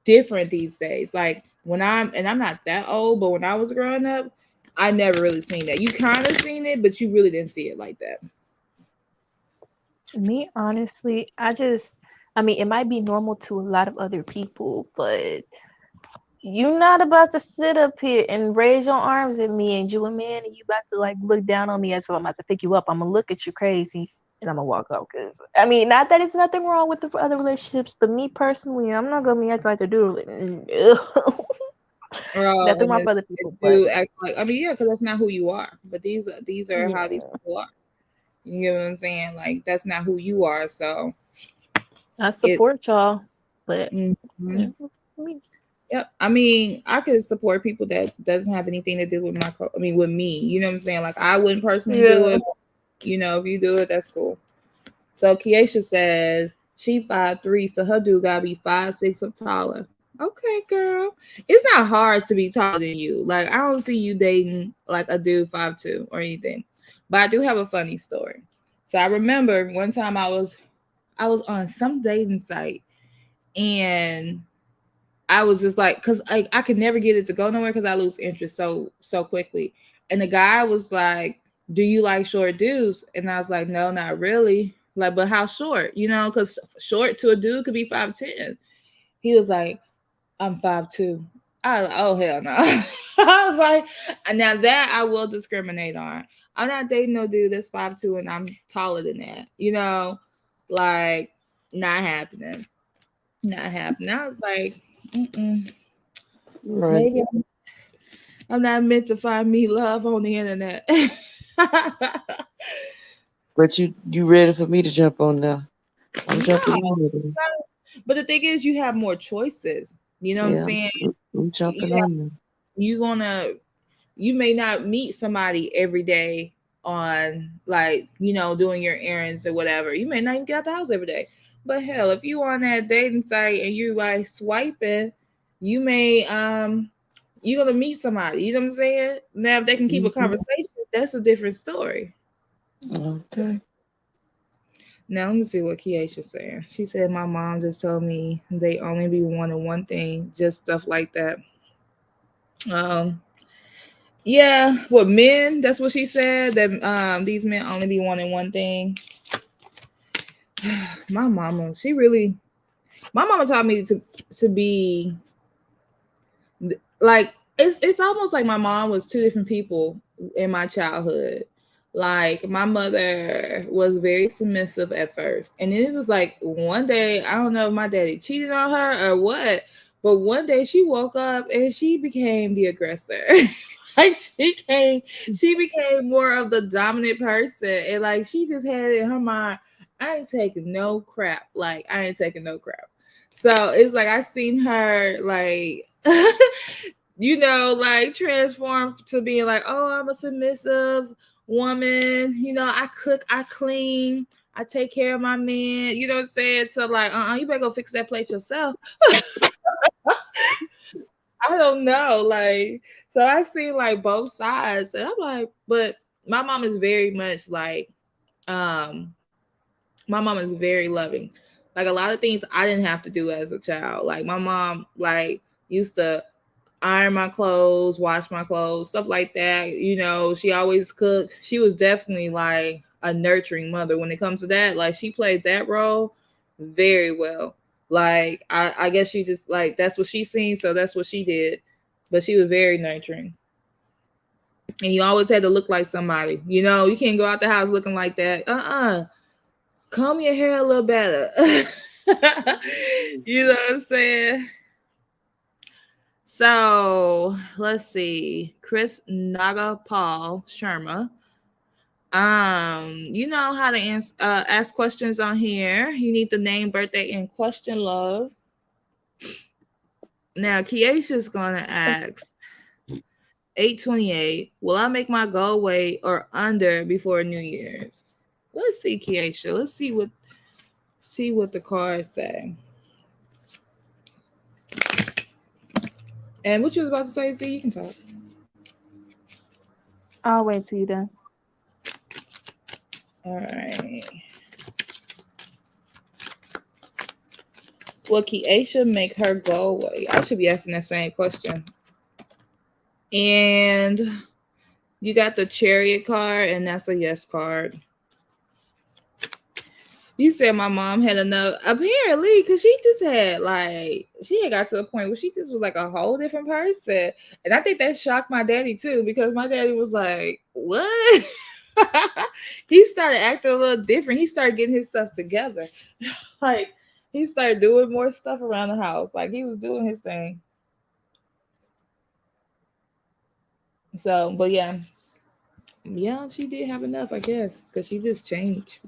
different these days. Like I'm not that old, but when I was growing up, I never really seen that. You kind of seen it, but you really didn't see it like that. Me, honestly, I mean, it might be normal to a lot of other people, but you're not about to sit up here and raise your arms at me and you a man and you about to like look down on me as if I'm about to pick you up. I'm gonna look at you crazy and I'm gonna walk out. Cause I mean, not that it's nothing wrong with the other relationships, but me personally, I'm not gonna be acting like the dude. Nothing And wrong then with other they people, but do act like, I mean, yeah, because that's not who you are. But these are how these yeah, people are. You get what I'm saying? Like that's not who you are. So I it. support y'all, but Mhm. yeah, I mean, Yep. I mean, I could support people that doesn't have anything to do with I mean, with me. You know what I'm saying? Like, I wouldn't personally do yeah. it. If you do it, that's cool. So Kiesha says she 5'3", so her dude gotta be 5'6" or taller. Okay, girl. It's not hard to be taller than you. Like, I don't see you dating like a dude 5'2" or anything. But I do have a funny story. So I remember one time I was on some dating site, and I was just like, cause I could never get it to go nowhere because I lose interest so quickly. And the guy was like, "Do you like short dudes?" And I was like, "No, not really." Like, but how short? Because short to a dude could be 5'10". He was like, "I'm 5'2". I was like, "Oh hell no!" I was like, "Now that I will discriminate on. I'm not dating no dude that's 5'2" and I'm taller than that. Like not happening, not happening." I was like, "Mm-mm. Right. Maybe I'm not meant to find me love on the internet." But you ready for me to jump on now? I'm jumping No, on there. but the thing is, you have more choices. You know what I'm Yeah, saying? I'm You jumping have, on there. you gonna you may not meet somebody every day on like doing your errands or whatever. You may not even get out the house every day. But hell, if you on that dating site and you like swiping, you may you're gonna meet somebody. You know what I'm saying? Now, if they can keep a Hmm. conversation, that's a different story. Okay. Now let me see what Kiesha's saying. She said my mom just told me they only be wanting one thing, just stuff like that. Um, yeah, what men? That's what she said. That these men only be wanting one thing. My mama, my mama taught me to be like it's almost like my mom was two different people in my childhood. Like my mother was very submissive at first, and then this is like one day, I don't know if my daddy cheated on her or what, but one day she woke up and she became the aggressor. Like she became more of the dominant person, and like she just had it in her mind, I ain't taking no crap. Like I ain't taking no crap. So it's like I seen her like like transform to being like, oh, I'm a submissive woman. I cook, I clean, I take care of my man. You know what I'm saying? To like, you better go fix that plate yourself. I don't know. Like, so I see like both sides. And I'm like, but my mom is very much like, um, my mom is very loving. Like a lot of things I didn't have to do as a child. Like my mom like used to iron my clothes, wash my clothes, stuff like that. She always cooked. She was definitely like a nurturing mother when it comes to that. Like she played that role very well. Like I guess she just like that's what she seen, so that's what she did. But she was very nurturing. And you always had to look like somebody. You can't go out the house looking like that. Comb your hair a little better. You know what I'm saying? So let's see. Chris Nagapal Sharma. You know how to ask questions on here. You need the name, birthday, and question, love. Now, Kiesha's gonna ask 828. Will I make my goal weight or under before New Year's? Let's see, Kiesha. Let's see what the cards say. And what you was about to say, Z, you can talk. I'll wait till you done. All right. Will Kiesha make her go away? I should be asking that same question. And you got the chariot card, and that's a yes card. You said my mom had enough, apparently, because she had got to the point where she just was like a whole different person. And I think that shocked my daddy too, because my daddy was like, what? He started acting a little different. He started getting his stuff together. Like, he started doing more stuff around the house. Like, he was doing his thing. So, but yeah. Yeah, she did have enough, I guess, because she just changed.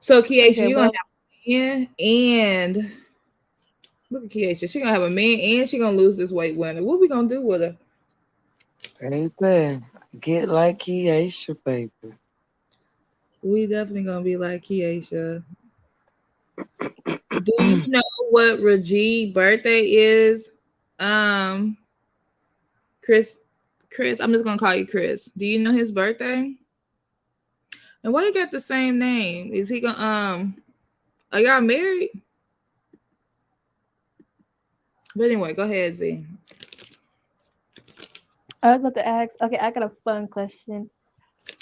So Kiesha, Okay, you're gonna but have a man and look at Kiesha. She gonna have a man and she gonna lose this weight winner. What we gonna do with her? Baby, get like Keisha, baby. We definitely gonna be like Kiesha. Do you know what Raji's birthday is? Um, Chris, Chris. I'm just gonna call you Chris. Do you know his birthday? And why you got the same name? Is he gonna Are y'all married? But anyway, go ahead, Z. I was about to ask. Okay, I got a fun question.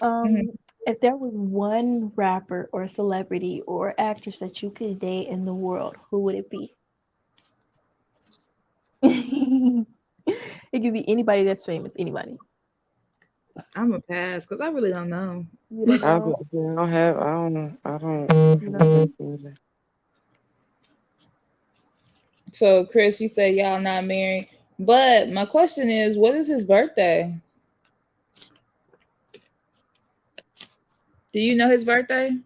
Mhm. If there was one rapper or celebrity or actress that you could date in the world, who would it be? It could be anybody that's famous, anybody. I'm a pass because I really don't know. You don't I know. don't have. I don't know. I don't. You know. So, Chris, you say y'all not married, but my question is, what is his birthday? Do you know his birthday?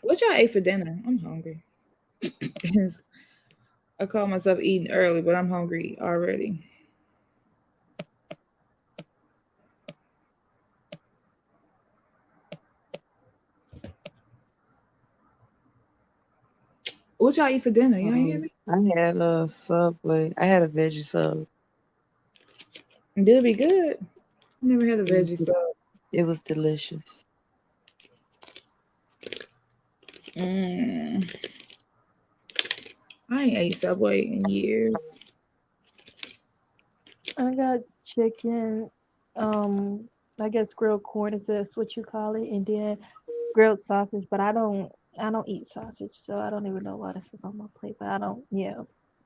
What y'all ate for dinner? I'm hungry. I call myself eating early, but I'm hungry already. What y'all eat for dinner? You ain't hear me? I had a Subway. I had a veggie sub. Did it be good? I never had a veggie sub. It was delicious. Mm, I ain't ate Subway in years. I got chicken, um, I guess grilled corn is that's what you call it, and then grilled sausage. But I don't eat sausage, so I don't even know why this is on my plate. But I don't. Yeah,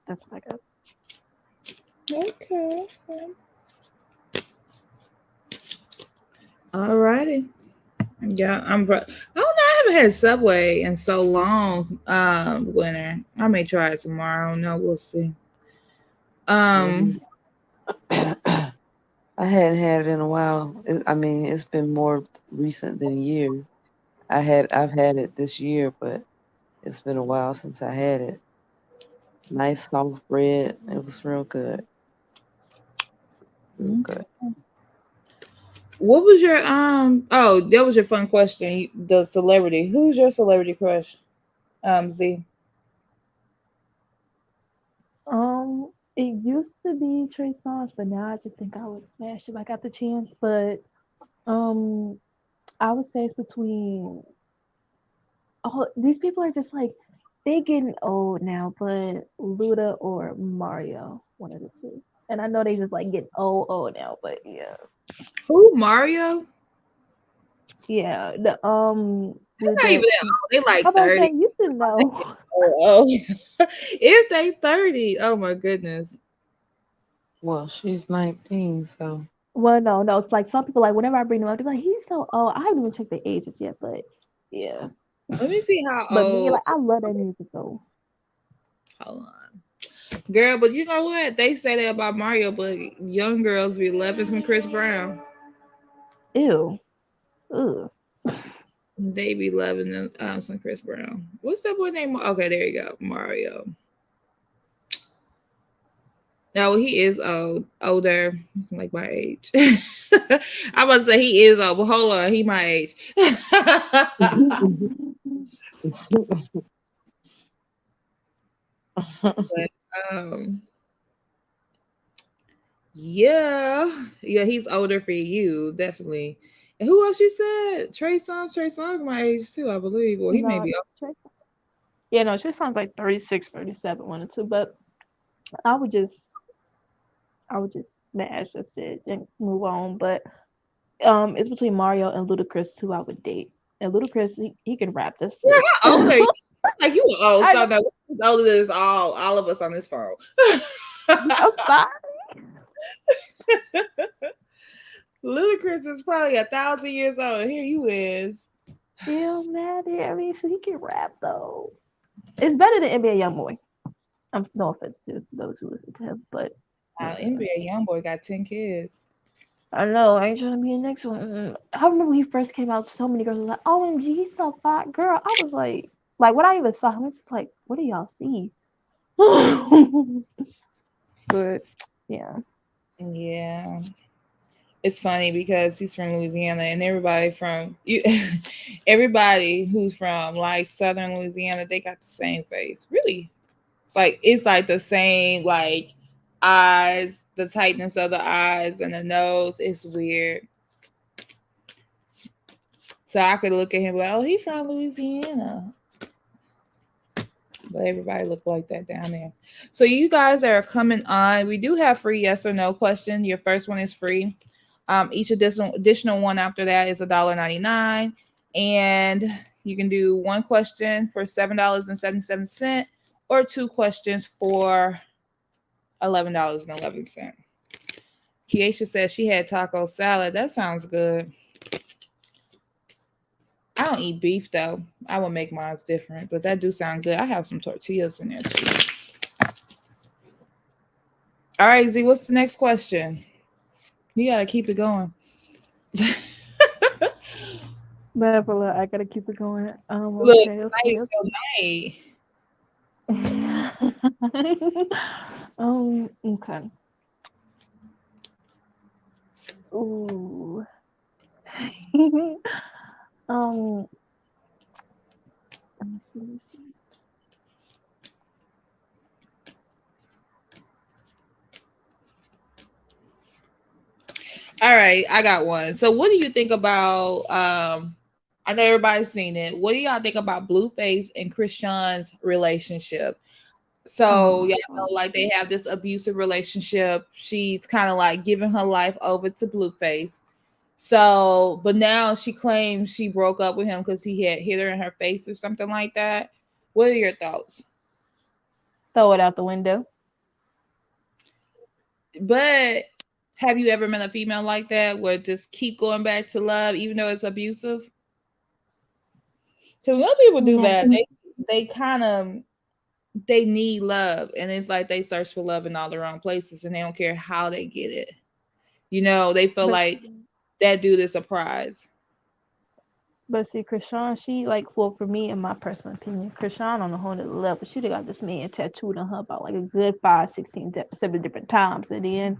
that's what I got. Okay. Alrighty. Yeah, I don't know. I haven't had Subway in so long, winter. I may try it tomorrow. I don't know. We'll see. Um, Mhm. I hadn't had it in a while. I mean, it's been more recent than a year. I've had it this year, but it's been a while since I had it. Nice soft bread. It was real good. Real good. okay. What was your Oh, that was your fun question. The celebrity. Who's your celebrity crush? Z. It used to be Trey Songz, but now I just think I would smash if I got the chance. But um, I would say it's between. Oh, these people are just like they getting old now, but Luda or Mario, one of the two. And I know they just like getting old now, but yeah, Who? Mario? yeah. They're not even that old. They I'm like about to 30. say you should know. Oh, if they 30. Oh my goodness. Well, she's 19, so Well, no, it's like some people like whenever I bring them up, they're like, he's so old. I haven't even checked the ages yet, but yeah. Let me see how But me, old. like, I love that music though. Hold on. Girl, but you know what? They say that about Mario, but young girls be loving some Chris Brown. Ew, ugh. They be loving them some Chris Brown. What's that boy name? Okay, there you go. Mario. No, he is older, like my age. I was say he is old, but hold on, he my age. But um, yeah, yeah, he's older for you, definitely. And who else you said? Trey Songz. Trey Songz my age too, I believe. Well, he may No, be. Trey, yeah, no, Trey sounds like 36, 37, one or two. But I would just, I would just smash that's it and move on. But it's between Mario and Ludacris who I would date. And Ludacris, he can rap. That's Yeah, it. how old are you? Like you were old, I know. so no, he's older than us all of us on this phone. I'm sorry. Ludacris is probably 1,000 years old. Here you is. Still mad at I mean, so he can rap though. It's better than NBA YoungBoy. No offense to those who listen to him, but yeah. NBA YoungBoy got 10 kids. I know, I ain't trying to be the next one. I remember when he first came out, so many girls were like, "OMG, he's so fat, girl." I was like when I even saw him, it's like, what do y'all see? But yeah, Yeah. It's funny because he's from Louisiana and everybody from you everybody who's from like southern Louisiana, they got the same face. Really. Like it's like the same like eyes, the tightness of the eyes and the nose. It's weird. So I could look at him like, oh, he from Louisiana. But everybody look like that down there. So you guys that are coming on, we do have free yes or no question. Your first one is free. Each additional one after that is $1.99, and you can do one question for $7.77, or two questions for $11.11. Kiesha says she had taco salad. That sounds good. I don't eat beef though. I will make mine different, but that do sound good. I have some tortillas in there too. All right, Z, what's the next question? You gotta keep it going. but look, I gotta keep it going. Look, Okay, night is so night. okay. Okay. Ooh. um, let me see. Let me see. All right, I got one. So what do you think about I know everybody's seen it. What do y'all think about Blueface and Chrisean's relationship? Oh So my y'all god. know like they have this abusive relationship. She's kind of like giving her life over to Blueface. So, but now she claims she broke up with him because he had hit her in her face or something like that. What are your thoughts? Throw it out the window. But have you ever met a female like that where just keep going back to love even though it's abusive? Because when people do Yeah. that, they kind of they need love, and it's like they search for love in all the wrong places, and they don't care how they get it. They feel But like that dude is a prize. see, Chrisean, she like, well, for me, in my personal opinion, Chrisean on a whole nother level. She done got this man tattooed on her about like a good 7 different times, and then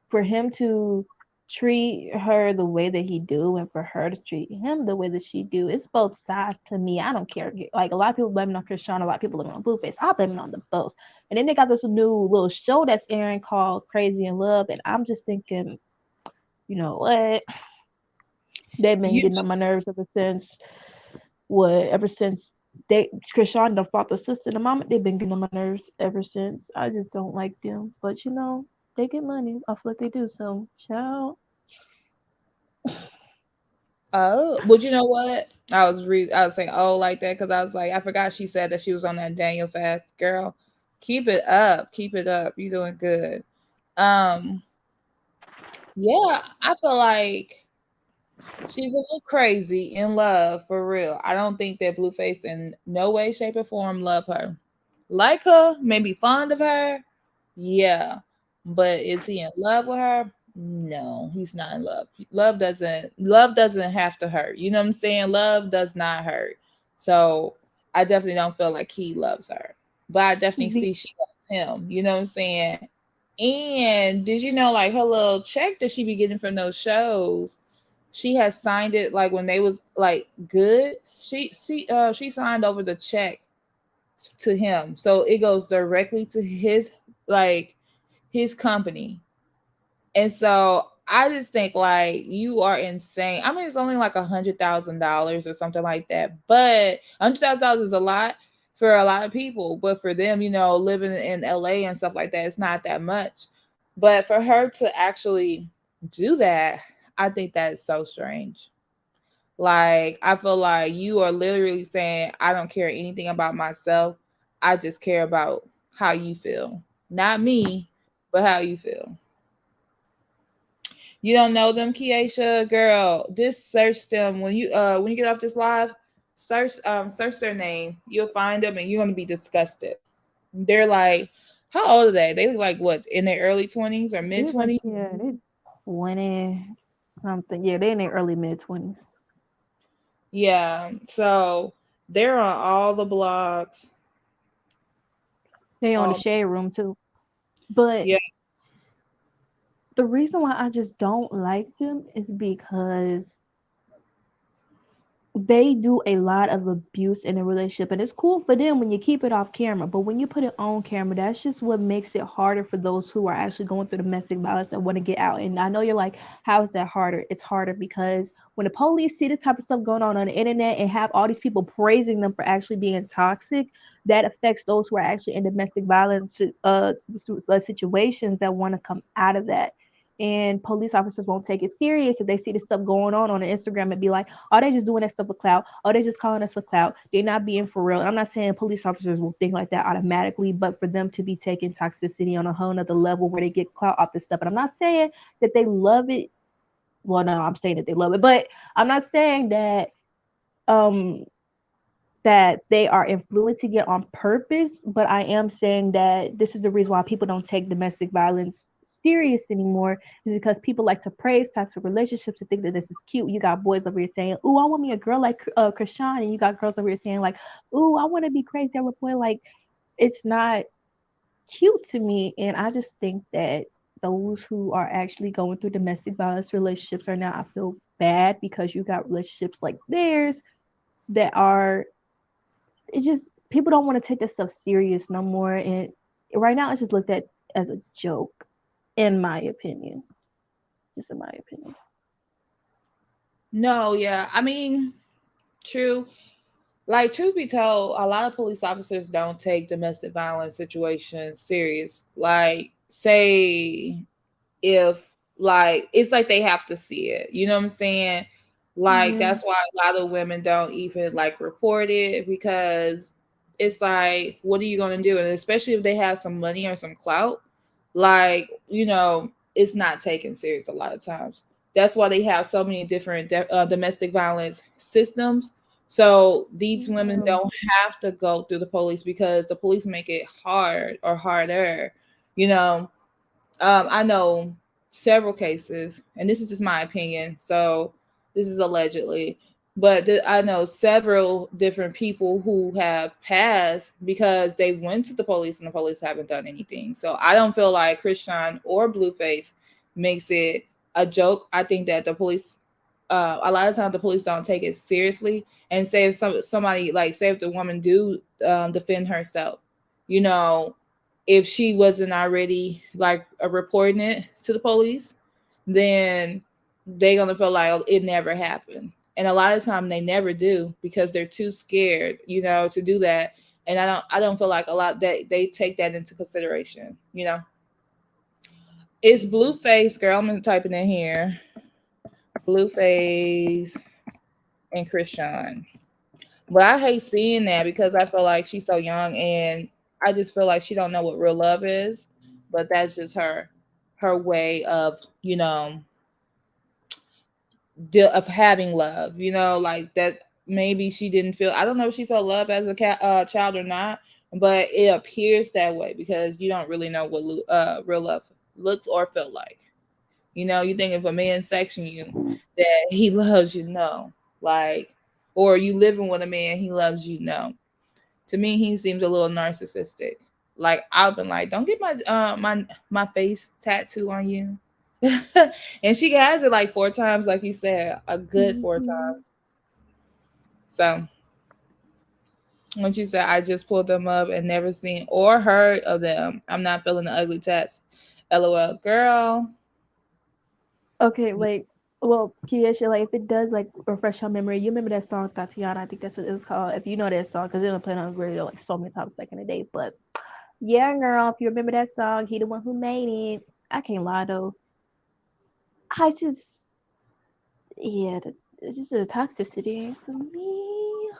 for him to treat her the way that he do, and for her to treat him the way that she do, it's both sides to me. I don't care. Like a lot of people blame it on Chrisean, a lot of people blame it on Blueface. I blame it on them both. And then they got this new little show that's airing called Crazy in Love, and I'm just thinking, you know what? They've been You getting on my nerves ever since they Chrisean done fought the sister and the mama. They've been getting on my nerves ever since. I just don't like them. But they get money off what they do. So ciao. Oh, but you know what? I was saying oh like that because I was like I forgot she said that she was on that Daniel fast. Girl, keep it up, keep it up. You doing good. Um, yeah, I feel like she's a little crazy in love for real. I don't think that Blueface in no way, shape, or form love her. Like her, maybe fond of her, yeah. But is he in love with her? No, he's not in love. Love doesn't have to hurt. You know what I'm saying? Love does not hurt. So I definitely don't feel like he loves her. But I definitely The see she loves him. You know what I'm saying? And did you know like her little check that she be getting from those shows? She has signed it like when they was like good. She signed over the check to him, so it goes directly to like his company. And so I just think like you are insane. I mean, it's only like $100,000 or something like that, but $100,000 is a lot for a lot of people. But for them, living in LA and stuff like that, it's not that much. But for her to actually do that, I think that is so strange. Like, I feel like you are literally saying, I don't care anything about myself. I just care about how you feel. Not me, but how you feel. You don't know them, Keisha? Girl, just search them when you get off this live, search their name. You'll find them and you're gonna be disgusted. They're like, how old are they? They look like what, in their early 20s or mid They like 20s? they 20 something. Yeah, they in their early mid 20s. Yeah. So they're on all the blogs. They on the Um, shade room too. But yeah. the reason why I just don't like them is because they do a lot of abuse in a relationship, and it's cool for them when you keep it off camera, but when you put it on camera, that's just what makes it harder for those who are actually going through domestic violence that want to get out. And I know you're like, how is that harder? It's harder because when the police see this type of stuff going on the internet and have all these people praising them for actually being toxic, that affects those who are actually in domestic violence situations that want to come out of that. And police officers won't take it serious if they see this stuff going on Instagram and be like, "Oh, they just doing that stuff for clout. Oh, they just calling us for clout. They're not being for real." And I'm not saying police officers will think like that automatically, but for them to be taking toxicity on a whole nother level where they get clout off this stuff. And I'm not saying that they love it. Well, no, I'm saying that they love it, but I'm not saying um that they are influencing it on purpose, but I am saying that this is the reason why people don't take domestic violence serious anymore is because people like to praise toxic relationships and think that this is cute. You got boys over here saying, "Ooh, I want me a girl like Chrisean," and you got girls over here saying like, "Ooh, I want to be crazy over a boy." Like, it's not cute to me, and I just think that those who are actually going through domestic violence relationships are now, I feel bad because you got relationships like theirs that are, it's just people don't want to take that stuff serious no more, and right now it's just looked at as a joke, in my opinion. Just in my opinion. No, yeah. I mean, true. Like, truth be told, a lot of police officers don't take domestic violence situations serious. Like, say if like it's like they have to see it. You know what I'm saying? Like Yeah. that's why a lot of women don't even like report it because it's like, what are you gonna do? And especially if they have some money or some clout, like it's not taken serious a lot of times. That's why they have so many different domestic violence systems So these women Yeah. don't have to go through the police because the police make it hard or harder. You know, I know several cases, and this is just my opinion. So this is allegedly, but I know several different people who have passed because they went to the police and the police haven't done anything. So I don't feel like Chrisean or Blueface makes it a joke. I think that the police, a lot of times the police don't take it seriously, and say if somebody like say if the woman do defend herself, you know, if she wasn't already like reporting it to the police, then they gonna feel like oh, it never happened. And a lot of time they never do because they're too scared, you know, to do that. And I don't feel like a lot that they take that into consideration, you know. It's Blueface, girl. I'm gonna type it in here. Blueface and Chrisean. But I hate seeing that because I feel like she's so young and I just feel like she don't know what real love is. But that's just her way of, you know, of having love, you know, like that maybe she didn't feel I don't know if she felt love as a child or not, but it appears that way because you don't really know what real love looks or feel like. You know, you think if a man section you that he loves you, no. Like or you living with a man, he loves you, no. To me, he seems a little narcissistic. Like I've been like, don't get my face tattoo on you. And she has it like 4 times, like you said, a good 4 times. Mhm. So when she said I just pulled them up and never seen or heard of them, I'm not feeling the ugly tats. LOL, girl. Okay, like, well, Kiesha, like, if it does like refresh your memory, you remember that song Tatiana? I think that's what it's called. If you know that song, because it was playing on the radio like so many times back in the day. But yeah, girl, if you remember that song, he the one who made it. I can't lie though. I just, yeah, it's just a toxicity for me.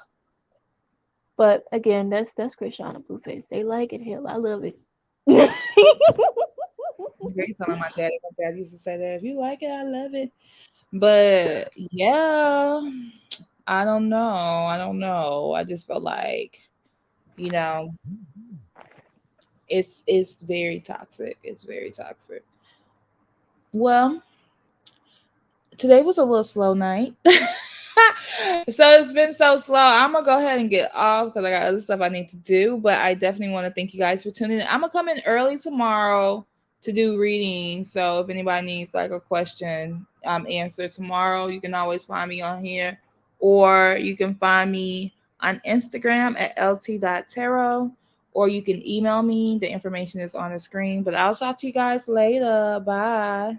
But again, that's Christian and Blueface. They like it. Hell, I love it. Great telling my daddy. My dad used to say that if you like it, I love it. But yeah, I don't know. I don't know. I just felt like, you know, it's very toxic. It's very toxic. Well, today was a little slow night. So it's been so slow. I'm gonna go ahead and get off because I got other stuff I need to do. But I definitely want to thank you guys for tuning in. I'm gonna come in early tomorrow to do readings. So if anybody needs like a question answered tomorrow, you can always find me on here, or you can find me on Instagram at lt.tarot, or you can email me. The information is on the screen. But I'll talk to you guys later. Bye.